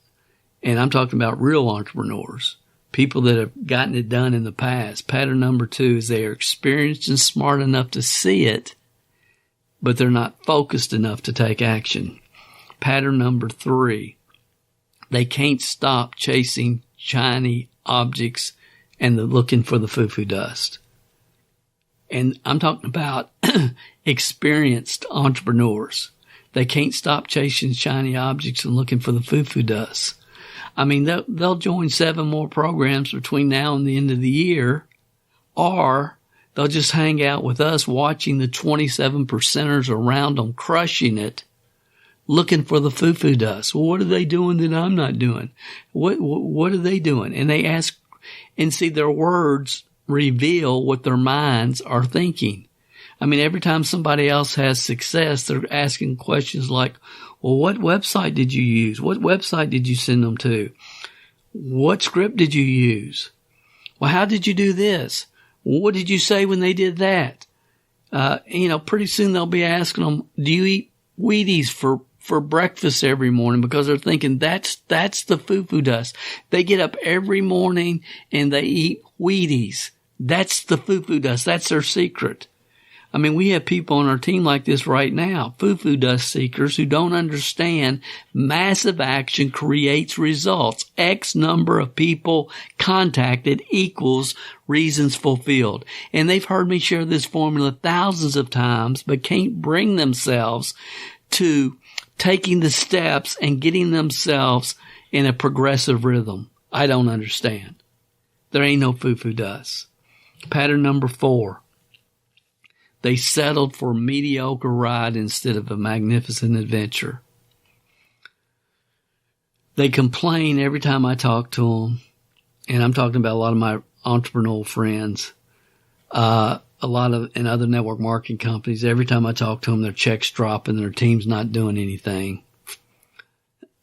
and I'm talking about real entrepreneurs, people that have gotten it done in the past. Pattern number 2 is they are experienced and smart enough to see it, but they're not focused enough to take action. Pattern number 3, they can't stop chasing shiny objects and looking for the foo-foo dust. And I'm talking about experienced entrepreneurs. They can't stop chasing shiny objects and looking for the foo-foo dust. I mean, they'll join 7 more programs between now and the end of the year, or they'll just hang out with us watching the 27%ers around them crushing it, looking for the foo-foo dust. Well, what are they doing that I'm not doing? What are they doing? And they ask, and see, their words reveal what their minds are thinking. I mean, every time somebody else has success, they're asking questions like, well, what website did you use? What website did you send them to? What script did you use? Well, how did you do this? What did you say when they did that? Pretty soon they'll be asking them, do you eat Wheaties for breakfast every morning? Because they're thinking that's the foo-foo dust. They get up every morning and they eat Wheaties. That's the foo-foo dust. That's their secret. I mean, we have people on our team like this right now, foo-foo dust seekers who don't understand massive action creates results. X number of people contacted equals reasons fulfilled. And they've heard me share this formula thousands of times, but can't bring themselves to taking the steps and getting themselves in a progressive rhythm. I don't understand. There ain't no foo-foo dust. Pattern number 4. They settled for a mediocre ride instead of a magnificent adventure. They complain every time I talk to them, and I'm talking about a lot of my entrepreneurial friends, a lot of in other network marketing companies. Every time I talk to them, their checks dropping, their team's not doing anything.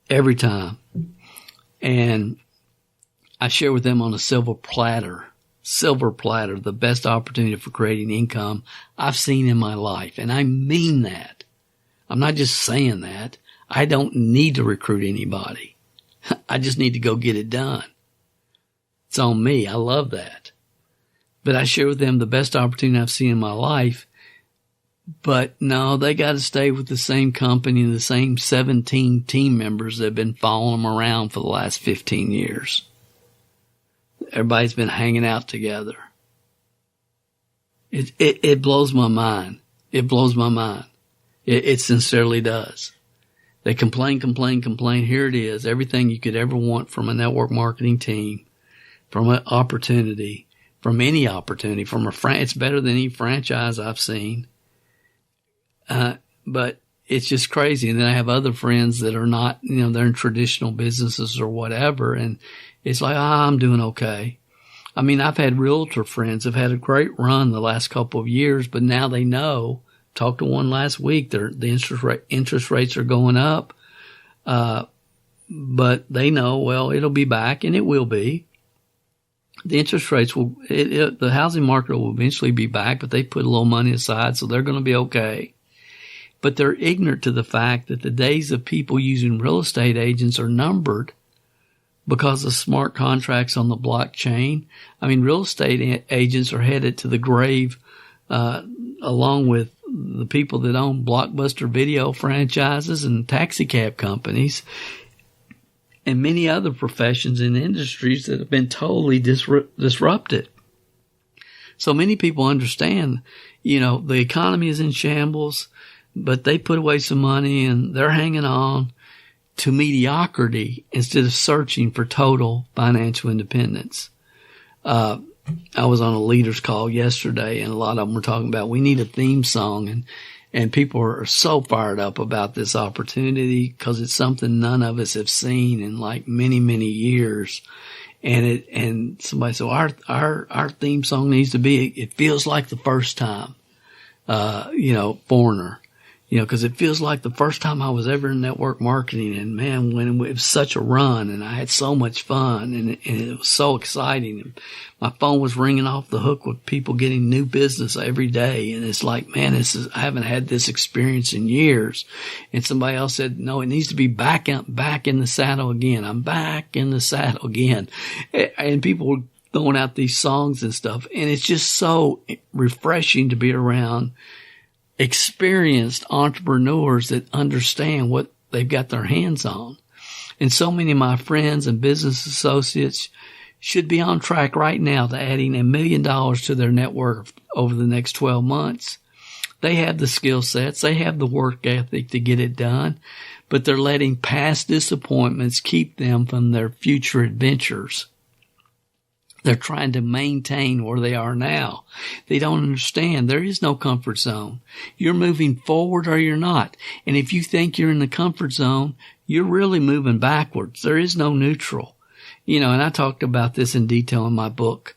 Every time. And I share with them on a silver platter, the best opportunity for creating income I've seen in my life. And I mean that. I'm not just saying that. I don't need to recruit anybody. I just need to go get it done. It's on me. I love that. But I share with them the best opportunity I've seen in my life. But no, they got to stay with the same company and the same 17 team members that have been following them around for the last 15 years. Everybody's been hanging out together. It blows my mind. It blows my mind. It sincerely does. They complain. Here it is. Everything you could ever want from a network marketing team, from an opportunity, from any opportunity, from it's better than any franchise I've seen. But it's just crazy. And then I have other friends that are not, they're in traditional businesses or whatever. And it's like, I'm doing okay. I mean, I've had realtor friends have had a great run the last couple of years, but now they know. Talked to one last week. The interest rates are going up. But they know, well, it'll be back, and it will be. The interest rates the housing market will eventually be back, but they put a little money aside, so they're going to be okay. But they're ignorant to the fact that the days of people using real estate agents are numbered because of smart contracts on the blockchain. I mean, real estate agents are headed to the grave, along with the people that own blockbuster video franchises and taxi cab companies and many other professions and industries that have been totally disrupted. So many people understand, the economy is in shambles, but they put away some money and they're hanging on to mediocrity instead of searching for total financial independence. I was on a leaders call yesterday, and a lot of them were talking about we need a theme song, and people are so fired up about this opportunity because it's something none of us have seen in like many, many years. And somebody said, our theme song needs to be, it feels like the first time, Foreigner, cause it feels like the first time I was ever in network marketing. And man, when it was such a run and I had so much fun and it was so exciting. And my phone was ringing off the hook with people getting new business every day. And it's like, man, I haven't had this experience in years. And somebody else said, no, it needs to be back in the saddle again. I'm back in the saddle again. And people were throwing out these songs and stuff. And it's just so refreshing to be around experienced entrepreneurs that understand what they've got their hands on. And so many of my friends and business associates should be on track right now to adding $1 million to their network over the next 12 months. They have the skill sets. They have the work ethic to get it done, but they're letting past disappointments keep them from their future adventures. They're trying to maintain where they are now. They don't understand. There is no comfort zone. You're moving forward or you're not. And if you think you're in the comfort zone, you're really moving backwards. There is no neutral. And I talked about this in detail in my book,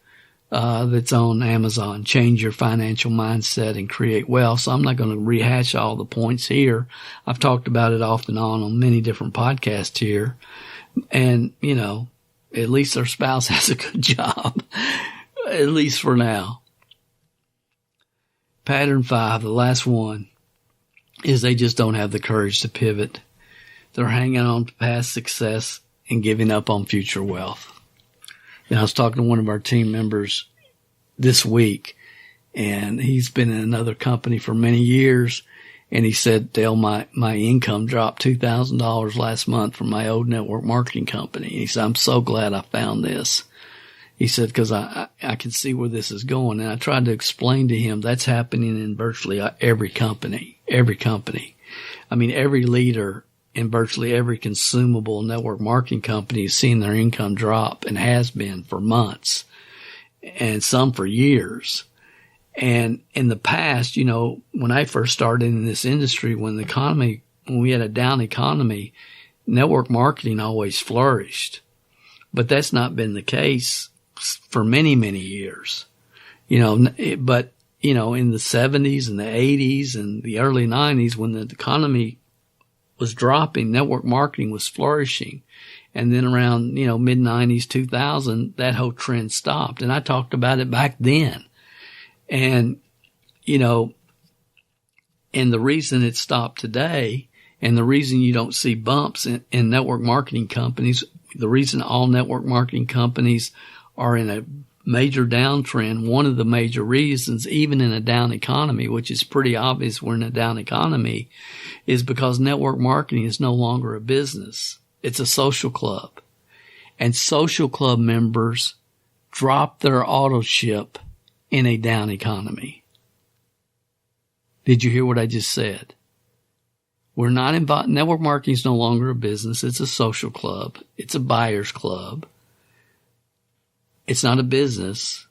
that's on Amazon, Change Your Financial Mindset and Create Wealth. So I'm not going to rehash all the points here. I've talked about it off and on many different podcasts here. And, at least their spouse has a good job, at least for now. Pattern 5, the last one, is they just don't have the courage to pivot. They're hanging on to past success and giving up on future wealth. I was talking to one of our team members this week, and he's been in another company for many years. And he said, Dale, my income dropped $2,000 last month from my old network marketing company. He said, I'm so glad I found this. He said, because I can see where this is going. And I tried to explain to him that's happening in virtually every company. I mean, every leader in virtually every consumable network marketing company is seeing their income drop and has been for months and some for years. And in the past, when I first started in this industry, when we had a down economy, network marketing always flourished. But that's not been the case for many, many years. But in the 70s and the 80s and the early 90s, when the economy was dropping, network marketing was flourishing. And then around, mid 90s, 2000, that whole trend stopped. And I talked about it back then. And, and the reason it stopped today and the reason you don't see bumps in network marketing companies, the reason all network marketing companies are in a major downtrend, one of the major reasons, even in a down economy, which is pretty obvious we're in a down economy, is because network marketing is no longer a business. It's a social club. And social club members drop their auto ship in a down economy. Did you hear what I just said? We're not involved. Network marketing is no longer a business. It's a social club. It's a buyer's club. It's not a business.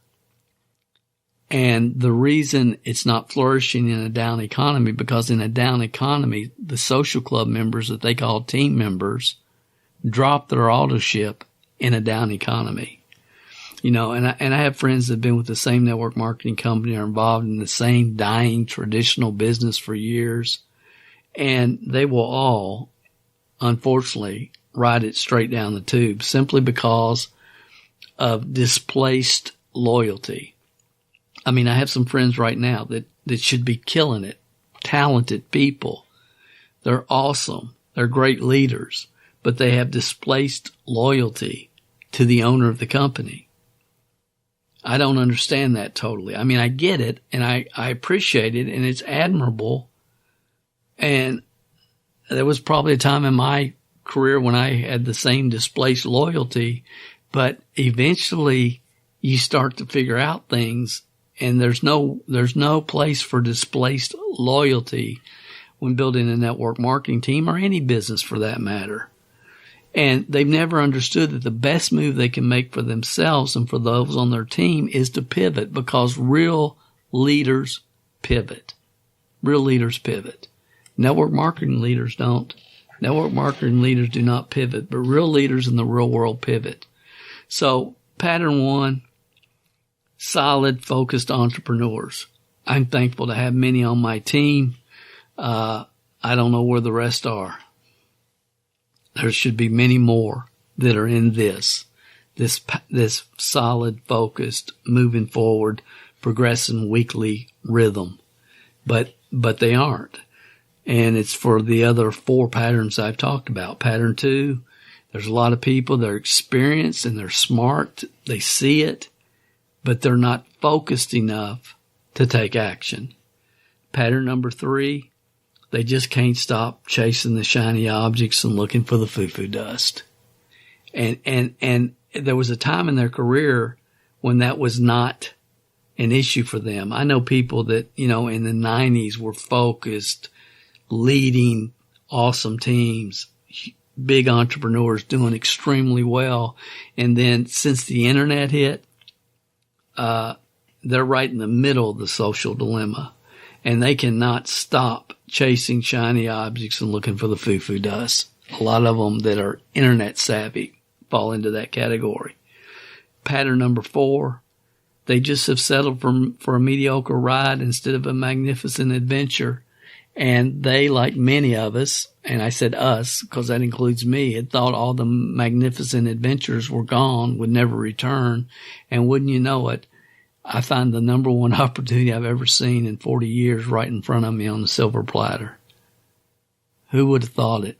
And the reason it's not flourishing in a down economy, because in a down economy, the social club members that they call team members drop their auto ship in a down economy. And I have friends that have been with the same network marketing company, are involved in the same dying traditional business for years. And they will all, unfortunately, ride it straight down the tube simply because of displaced loyalty. I mean, I have some friends right now that should be killing it. Talented people. They're awesome. They're great leaders, but they have displaced loyalty to the owner of the company. I don't understand that totally. I mean, I get it and I appreciate it and it's admirable. And there was probably a time in my career when I had the same displaced loyalty, but eventually you start to figure out things and there's no place for displaced loyalty when building a network marketing team or any business for that matter. And they've never understood that the best move they can make for themselves and for those on their team is to pivot, because real leaders pivot. Real leaders pivot. Network marketing leaders don't. Network marketing leaders do not pivot, but real leaders in the real world pivot. So pattern 1, solid, focused entrepreneurs. I'm thankful to have many on my team. I don't know where the rest are. There should be many more that are in this solid, focused, moving forward, progressing weekly rhythm. But they aren't. And it's for the other 4 patterns I've talked about. Pattern 2, there's a lot of people that are experienced and they're smart. They see it, but they're not focused enough to take action. Pattern number 3, they just can't stop chasing the shiny objects and looking for the foo-foo dust. And there was a time in their career when that was not an issue for them. I know people that, in the 90s were focused, leading awesome teams, big entrepreneurs doing extremely well. And then since the internet hit, they're right in the middle of the social dilemma, and they cannot stop chasing shiny objects and looking for the foo-foo dust. A lot of them that are internet savvy fall into that category. Pattern number 4, they just have settled for a mediocre ride instead of a magnificent adventure. And they, like many of us, and I said us because that includes me, had thought all the magnificent adventures were gone, would never return. And wouldn't you know it, I find the number one opportunity I've ever seen in 40 years right in front of me on the silver platter. Who would have thought it?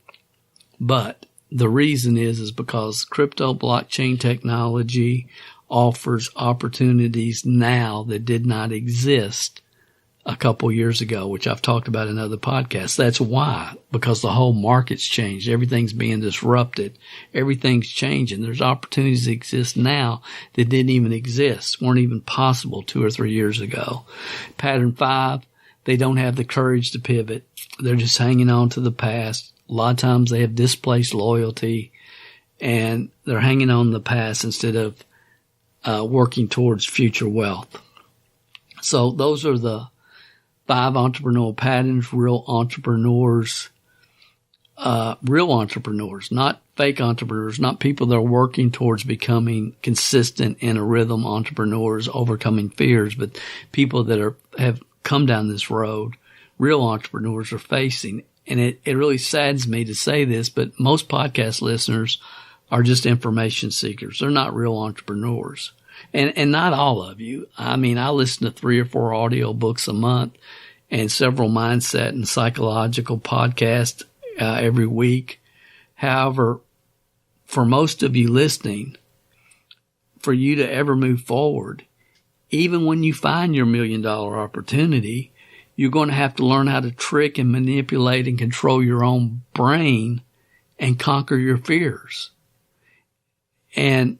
But the reason is because crypto blockchain technology offers opportunities now that did not exist a couple years ago, which I've talked about in other podcasts. That's why, because the whole market's changed. Everything's being disrupted. Everything's changing. There's opportunities that exist now that didn't even exist, weren't even possible 2 or 3 years ago. Pattern 5, they don't have the courage to pivot. They're just hanging on to the past. A lot of times they have displaced loyalty and they're hanging on to the past instead of working towards future wealth. So those are the 5 entrepreneurial patterns. Real entrepreneurs, not fake entrepreneurs, not people that are working towards becoming consistent in a rhythm entrepreneurs, overcoming fears, but people that have come down this road. Real entrepreneurs are facing, and it really saddens me to say this, but most podcast listeners are just information seekers. They're not real entrepreneurs. And not all of you. I mean, I listen to 3 or 4 audio books a month and several mindset and psychological podcasts every week. However, for most of you listening, for you to ever move forward, even when you find your $1 million opportunity, you're going to have to learn how to trick and manipulate and control your own brain and conquer your fears. And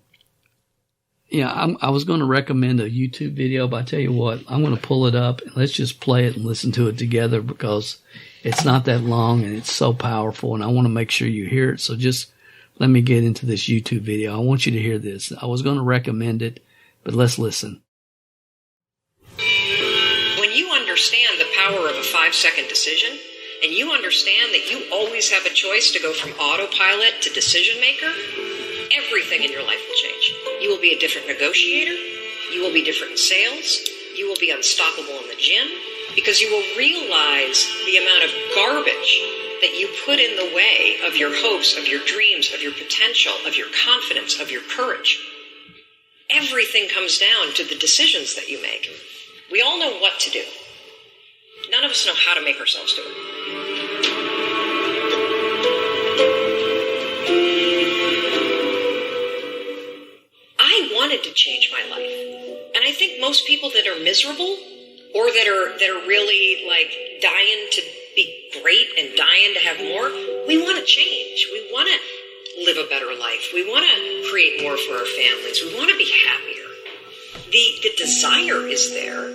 I was going to recommend a YouTube video, but I tell you what, I'm going to pull it up and let's just play it and listen to it together because it's not that long and it's so powerful and I want to make sure you hear it. So just let me get into this YouTube video. I want you to hear this. I was going to recommend it, but let's listen.
When you understand the power of a 5-second decision and you understand that you always have a choice to go from autopilot to decision maker, everything in your life will change. You will be a different negotiator. You will be different in sales. You will be unstoppable in the gym because you will realize the amount of garbage that you put in the way of your hopes, of your dreams, of your potential, of your confidence, of your courage. Everything comes down to the decisions that you make. We all know what to do. None of us know how to make ourselves do it. I wanted to change my life. And I think most people that are miserable or that are really like dying to be great and dying to have more, we want to change. We want to live a better life. We want to create more for our families. We want to be happier. The desire is there.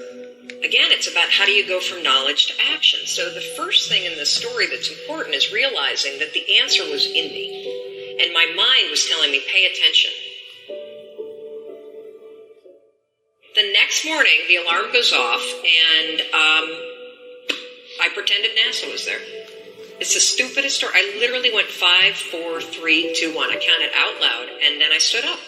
Again, it's about how do you go from knowledge to action. So the first thing in this story that's important is realizing that the answer was in me. And my mind was telling me, pay attention. The next morning, the alarm goes off, and I pretended NASA was there. It's the stupidest story. I literally went 5, 4, 3, 2, 1. I counted out loud, and then I stood up.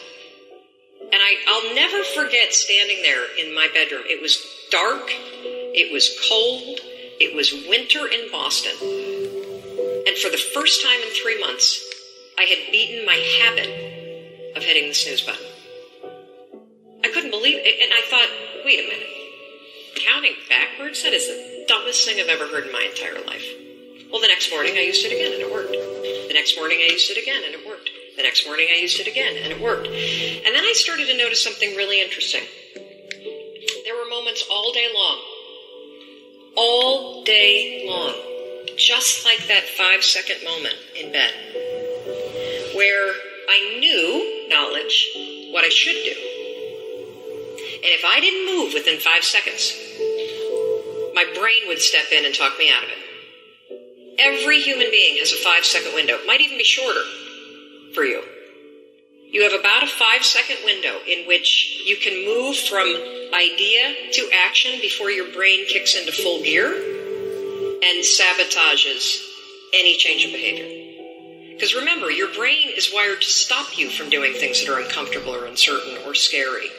And I'll never forget standing there in my bedroom. It was dark. It was cold. It was winter in Boston. And for the first time in 3 months, I had beaten my habit of hitting the snooze button. I couldn't believe it. And I thought, wait a minute. Counting backwards? That is the dumbest thing I've ever heard in my entire life. Well, the next morning I used it again, and it worked. The next morning I used it again, and it worked. The next morning I used it again, and it worked. And then I started to notice something really interesting. There were moments all day long, just like that 5-second moment in bed, where I knew, knowledge, what I should do. And if I didn't move within 5 seconds, my brain would step in and talk me out of it. Every human being has a 5-second window. It might even be shorter for you. You have about a 5-second window in which you can move from idea to action before your brain kicks into full gear and sabotages any change of behavior. Because remember, your brain is wired to stop you from doing things that are uncomfortable or uncertain or scary.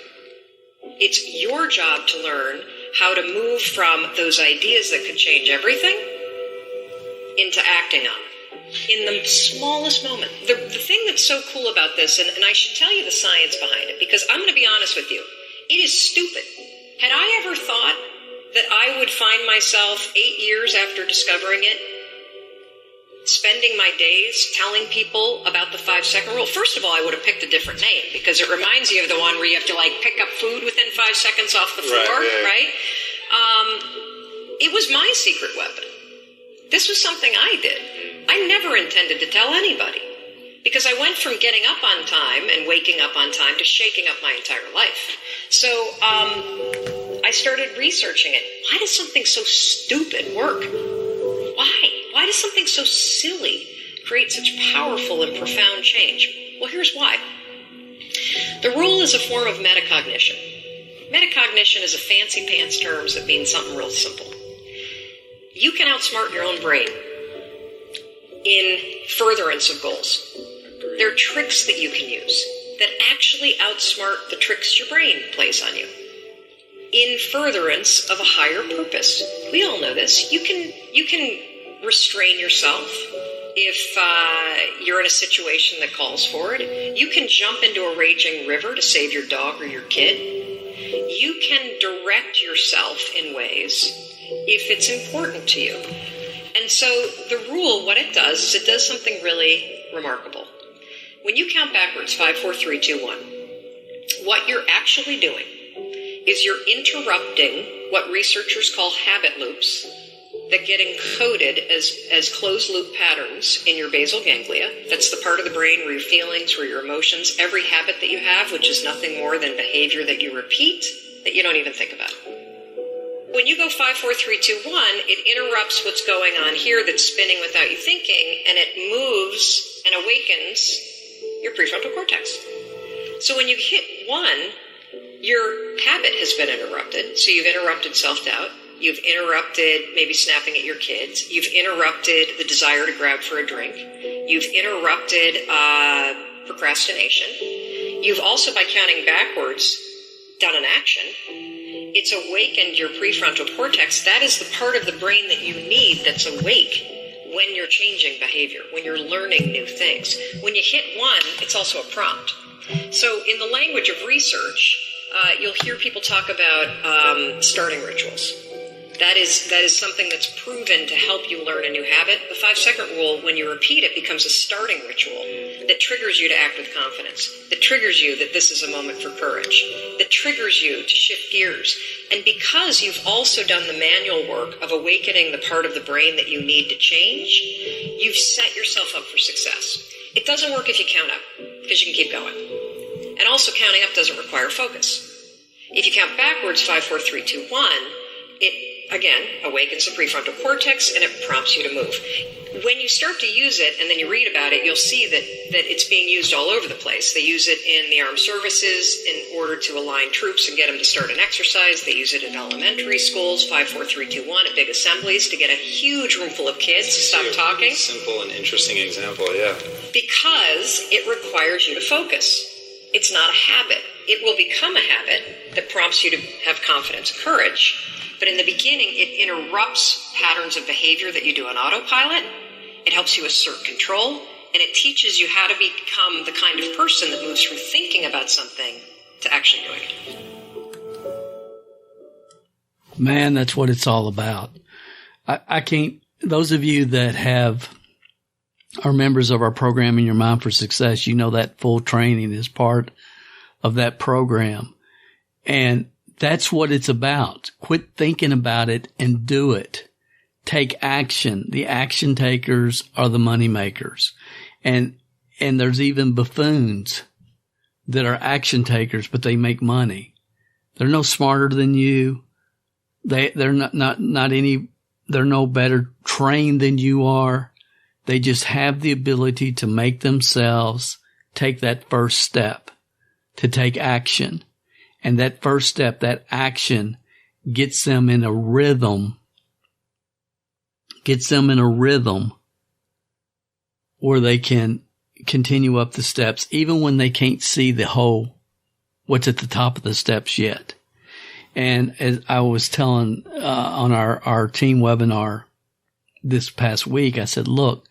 It's your job to learn how to move from those ideas that could change everything into acting on it in the smallest moment. The thing that's so cool about this, and I should tell you the science behind it, because I'm going to be honest with you, it is stupid. Had I ever thought that I would find myself 8 years after discovering it, spending my days telling people about the 5-second rule, first of all, I would have picked a different name, because it reminds you of the one where you have to pick up food within 5 seconds off the floor, right? It was my secret weapon. This was something I did. I never intended to tell anybody, because I went from getting up on time and waking up on time to shaking up my entire life. So I started researching it. Why does something so stupid work? Why does something so silly create such powerful and profound change? Well, here's why. The rule is a form of metacognition. Metacognition is a fancy pants term that means something real simple. You can outsmart your own brain in furtherance of goals. There are tricks that you can use that actually outsmart the tricks your brain plays on you in furtherance of a higher purpose. We all know this. You can restrain yourself if you're in a situation that calls for it. You can jump into a raging river to save your dog or your kid. You can direct yourself in ways if it's important to you. And so the rule, what it does is it does something really remarkable. When you count backwards, 5, 4, 3, 2, 1, what you're actually doing is you're interrupting what researchers call habit loops that get encoded as closed-loop patterns in your basal ganglia. That's the part of the brain where your feelings, where your emotions, every habit that you have, which is nothing more than behavior that you repeat, that you don't even think about. When you go 5, 4, 3, 2, 1, it interrupts what's going on here that's spinning without you thinking, and it moves and awakens your prefrontal cortex. So when you hit 1, your habit has been interrupted. So you've interrupted self-doubt. You've interrupted maybe snapping at your kids. You've interrupted the desire to grab for a drink. You've interrupted procrastination. You've also, by counting backwards, done an action. It's awakened your prefrontal cortex. That is the part of the brain that you need that's awake when you're changing behavior, when you're learning new things. When you hit 1, it's also a prompt. So in the language of research, you'll hear people talk about starting rituals. That is something that's proven to help you learn a new habit. The 5-second rule, when you repeat it, becomes a starting ritual that triggers you to act with confidence, that triggers you that this is a moment for courage, that triggers you to shift gears. And because you've also done the manual work of awakening the part of the brain that you need to change, you've set yourself up for success. It doesn't work if you count up, because you can keep going. And also counting up doesn't require focus. If you count backwards, 5, 4, 3, 2, 1, it again awakens the prefrontal cortex and it prompts you to move. When you start to use it and then you read about it, you'll see that it's being used all over the place. They use it in the armed services in order to align troops and get them to start an exercise. They use it in elementary schools, 5, 4, 3, 2, 1, at big assemblies to get a huge room full of kids to stop talking.
Simple and interesting example, yeah.
Because it requires you to focus. It's not a habit. it will become a habit that prompts you to have confidence and courage. But in the beginning, it interrupts patterns of behavior that you do on autopilot. It helps you assert control, and it teaches you how to become the kind of person that moves from thinking about something to actually doing it.
Man, that's what it's all about. I can't, those of you that are members of our program In Your Mind for Success, you know that full training is part of that program. And that's what it's about. Quit thinking about it and do it. Take action. The action takers are the money makers. And there's even buffoons that are action takers, but they make money. They're no smarter than you. They're they're no better trained than you are. They just have the ability to make themselves take that first step, to take action. And that first step, that action, gets them in a rhythm where they can continue up the steps, even when they can't see what's at the top of the steps yet. And as I was telling on our team webinar this past week, I said, look,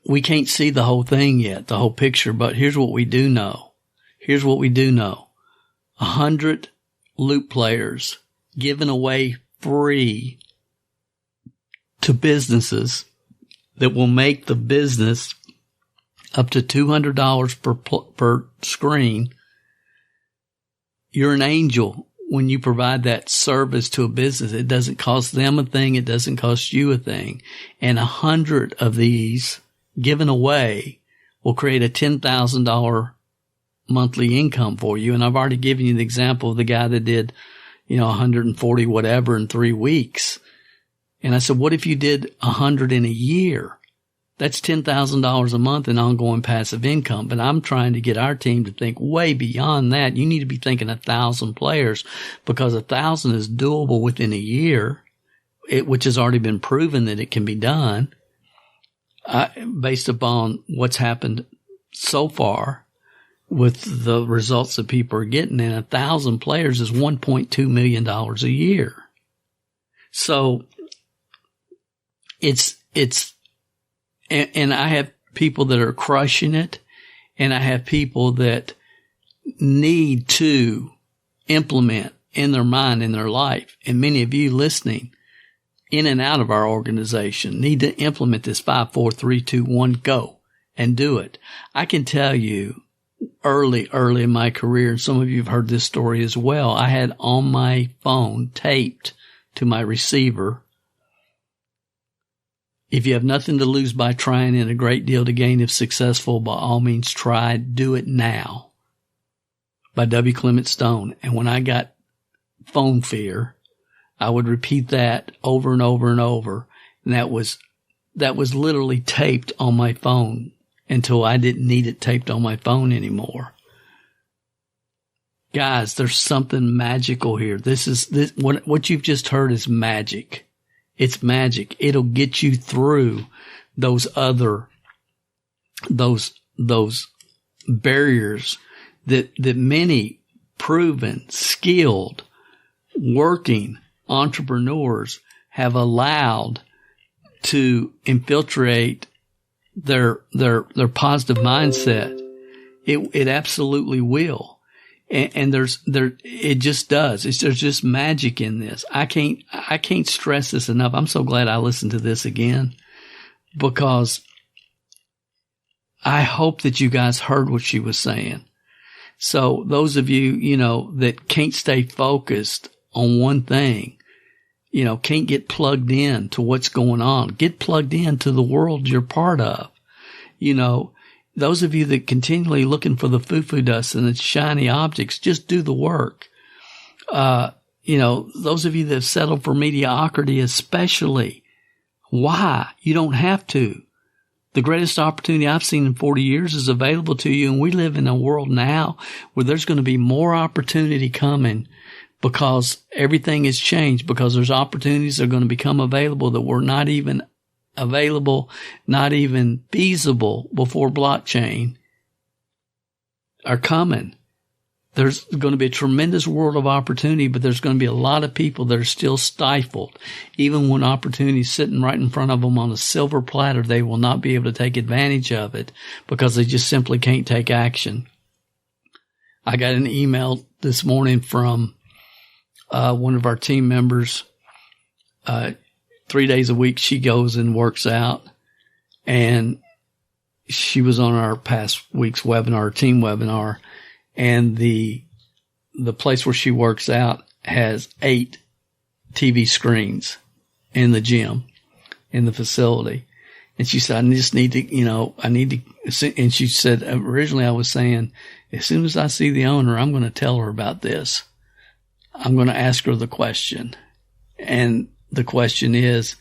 we can't see the whole thing yet, the whole picture, but here's what we do know. 100 loop players given away free to businesses that will make the business up to $200 per screen. You're an angel when you provide that service to a business. It doesn't cost them a thing. It doesn't cost you a thing. And 100 of these given away will create a $10,000 monthly income for you. And I've already given you the example of the guy that did, 140 whatever in 3 weeks. And I said, what if you did 100 in a year? That's $10,000 a month in ongoing passive income. But I'm trying to get our team to think way beyond that. You need to be thinking 1,000 players, because 1,000 is doable within a year, which has already been proven that it can be done based upon what's happened so far with the results that people are getting. And 1,000 players is $1.2 million a year. So and I have people that are crushing it, and I have people that need to implement in their mind, in their life. And many of you listening in and out of our organization need to implement this 5, 4, 3, 2, 1, go, and do it. I can tell you early in my career, and some of you have heard this story as well, I had on my phone taped to my receiver, if you have nothing to lose by trying and a great deal to gain if successful, by all means try, do it now, by W. Clement Stone. And when I got phone fear, I would repeat that over and over and over. And that was literally taped on my phone until I didn't need it taped on my phone anymore. Guys, there's something magical here. What you've just heard is magic. It's magic. It'll get you through those barriers that many proven, skilled, working entrepreneurs have allowed to infiltrate their positive mindset. It absolutely will. And it just does. There's just magic in this. I can't stress this enough. I'm so glad I listened to this again, because I hope that you guys heard what she was saying. So those of you, that can't stay focused on one thing, can't get plugged in to what's going on, get plugged into the world you're part of. Those of you that continually looking for the foo-foo dust and the shiny objects, just do the work. Those of you that have settled for mediocrity especially, why? You don't have to. The greatest opportunity I've seen in 40 years is available to you, and we live in a world now where there's going to be more opportunity coming, because everything has changed, because there's opportunities that are going to become available that were not even available, not even feasible before blockchain, are coming. There's going to be a tremendous world of opportunity, but there's going to be a lot of people that are still stifled. Even when opportunity is sitting right in front of them on a silver platter, they will not be able to take advantage of it because they just simply can't take action. I got an email this morning from one of our team members. 3 days a week she goes and works out, and she was on our past week's webinar, team webinar. And the place where she works out has 8 TV screens in the gym, in the facility. And she said, I just need to, and she said, originally I was saying, as soon as I see the owner, I'm going to tell her about this. I'm going to ask her the question. And the question is,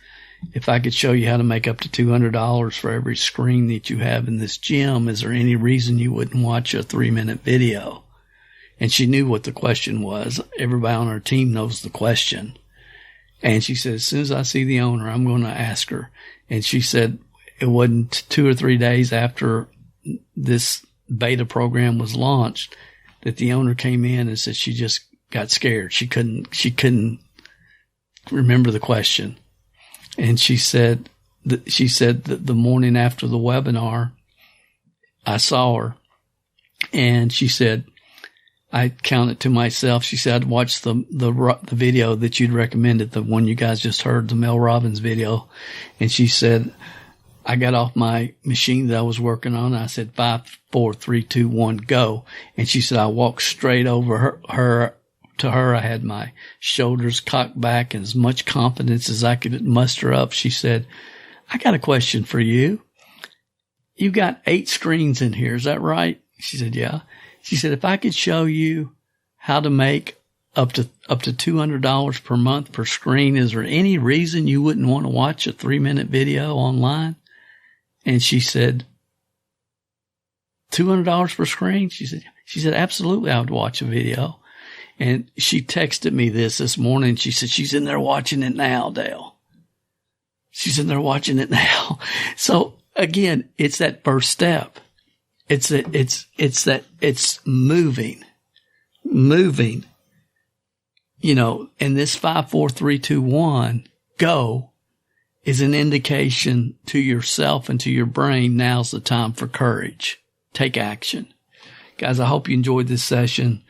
if I could show you how to make up to $200 for every screen that you have in this gym, is there any reason you wouldn't watch a 3-minute video? And she knew what the question was. Everybody on our team knows the question. And she said, as soon as I see the owner, I'm going to ask her. And she said it wasn't 2 or 3 days after this beta program was launched that the owner came in and said she just got scared. She couldn't remember the question. And she said that the morning after the webinar, I saw her, and she said, I counted to myself. She said, I'd watched the video that you'd recommended, the one you guys just heard, the Mel Robbins video. And she said, I got off my machine that I was working on. And I said, 5, 4, 3, 2, 1, go. And she said, I walked straight over her. To her, I had my shoulders cocked back and as much confidence as I could muster up. She said, I got a question for you. You got 8 screens in here. Is that right? She said, yeah. She said, if I could show you how to make up to $200 per month per screen, is there any reason you wouldn't want to watch a 3-minute video online? And she said, $200 per screen? She said, absolutely, I would watch a video. And she texted me this morning. She said, she's in there watching it now, Dale. She's in there watching it now. So again, it's that first step. It's moving, and this 5, 4, 3, 2, 1, go is an indication to yourself and to your brain. Now's the time for courage. Take action. Guys, I hope you enjoyed this session.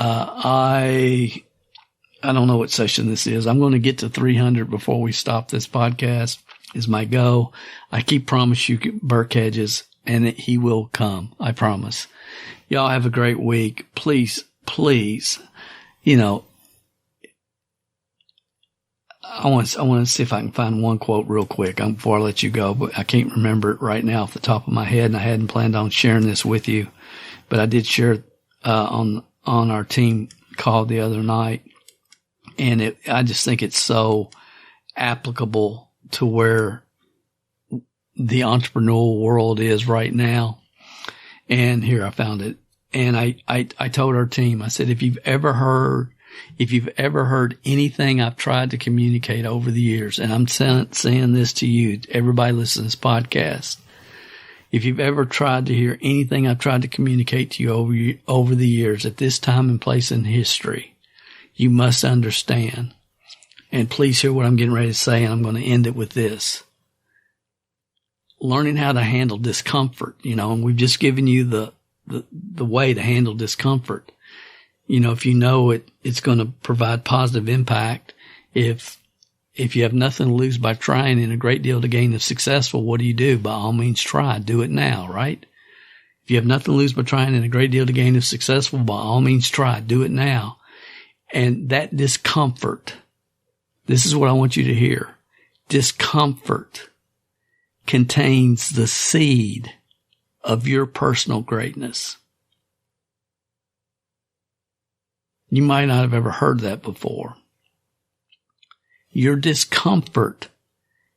I don't know what session this is. I'm going to get to 300 before we stop this podcast is my goal. I keep promise you Burke Hedges, and he will come. I promise. Y'all have a great week. Please, I want to see if I can find one quote real quick before I let you go, but I can't remember it right now off the top of my head, and I hadn't planned on sharing this with you, but I did share it, on our team call the other night. And I just think it's so applicable to where the entrepreneurial world is right now. And here I found it. And I told our team, I said, if you've ever heard anything I've tried to communicate over the years, and I'm saying this to you, everybody listening to this podcast, if you've ever tried to hear anything I've tried to communicate to you over the years at this time and place in history, you must understand. And please hear what I'm getting ready to say, and I'm going to end it with this. Learning how to handle discomfort, and we've just given you the way to handle discomfort. If you know it's going to provide positive impact, if you have nothing to lose by trying and a great deal to gain if successful, what do? By all means, try. Do it now, right? If you have nothing to lose by trying and a great deal to gain if successful, by all means, try. Do it now. And that discomfort, this is what I want you to hear. Discomfort contains the seed of your personal greatness. You might not have ever heard that before. Your discomfort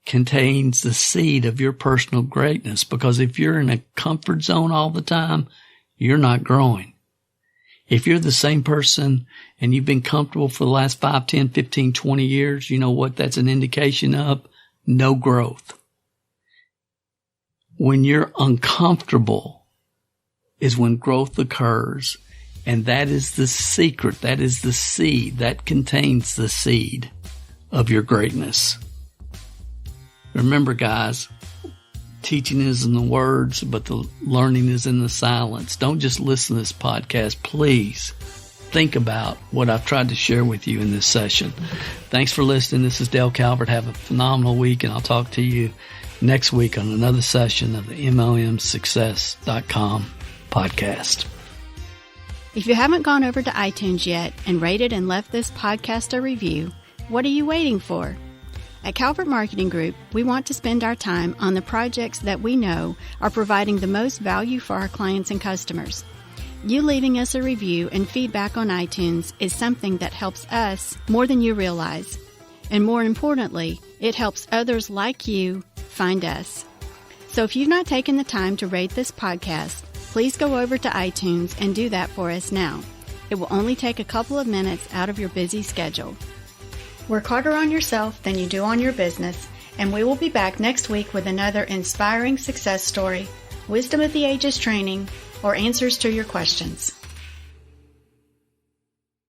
contains the seed of your personal greatness, because if you're in a comfort zone all the time, you're not growing. If you're the same person and you've been comfortable for the last 5, 10, 15, 20 years, you know what that's an indication of? No growth. When you're uncomfortable is when growth occurs. And that is the secret. That is the seed. That contains the seed of your greatness. Remember, guys, teaching is in the words, but the learning is in the silence. Don't just listen to this podcast. Please think about what I've tried to share with you in this session. Thanks for listening. This is Dale Calvert. Have a phenomenal week, and I'll talk to you next week on another session of the MLMsuccess.com podcast.
If you haven't gone over to iTunes yet and rated and left this podcast a review, what are you waiting for? At Calvert Marketing Group, we want to spend our time on the projects that we know are providing the most value for our clients and customers. You leaving us a review and feedback on iTunes is something that helps us more than you realize. And more importantly, it helps others like you find us. So if you've not taken the time to rate this podcast, please go over to iTunes and do that for us now. It will only take a couple of minutes out of your busy schedule. Work harder on yourself than you do on your business, and we will be back next week with another inspiring success story, wisdom of the ages training, or answers to your questions.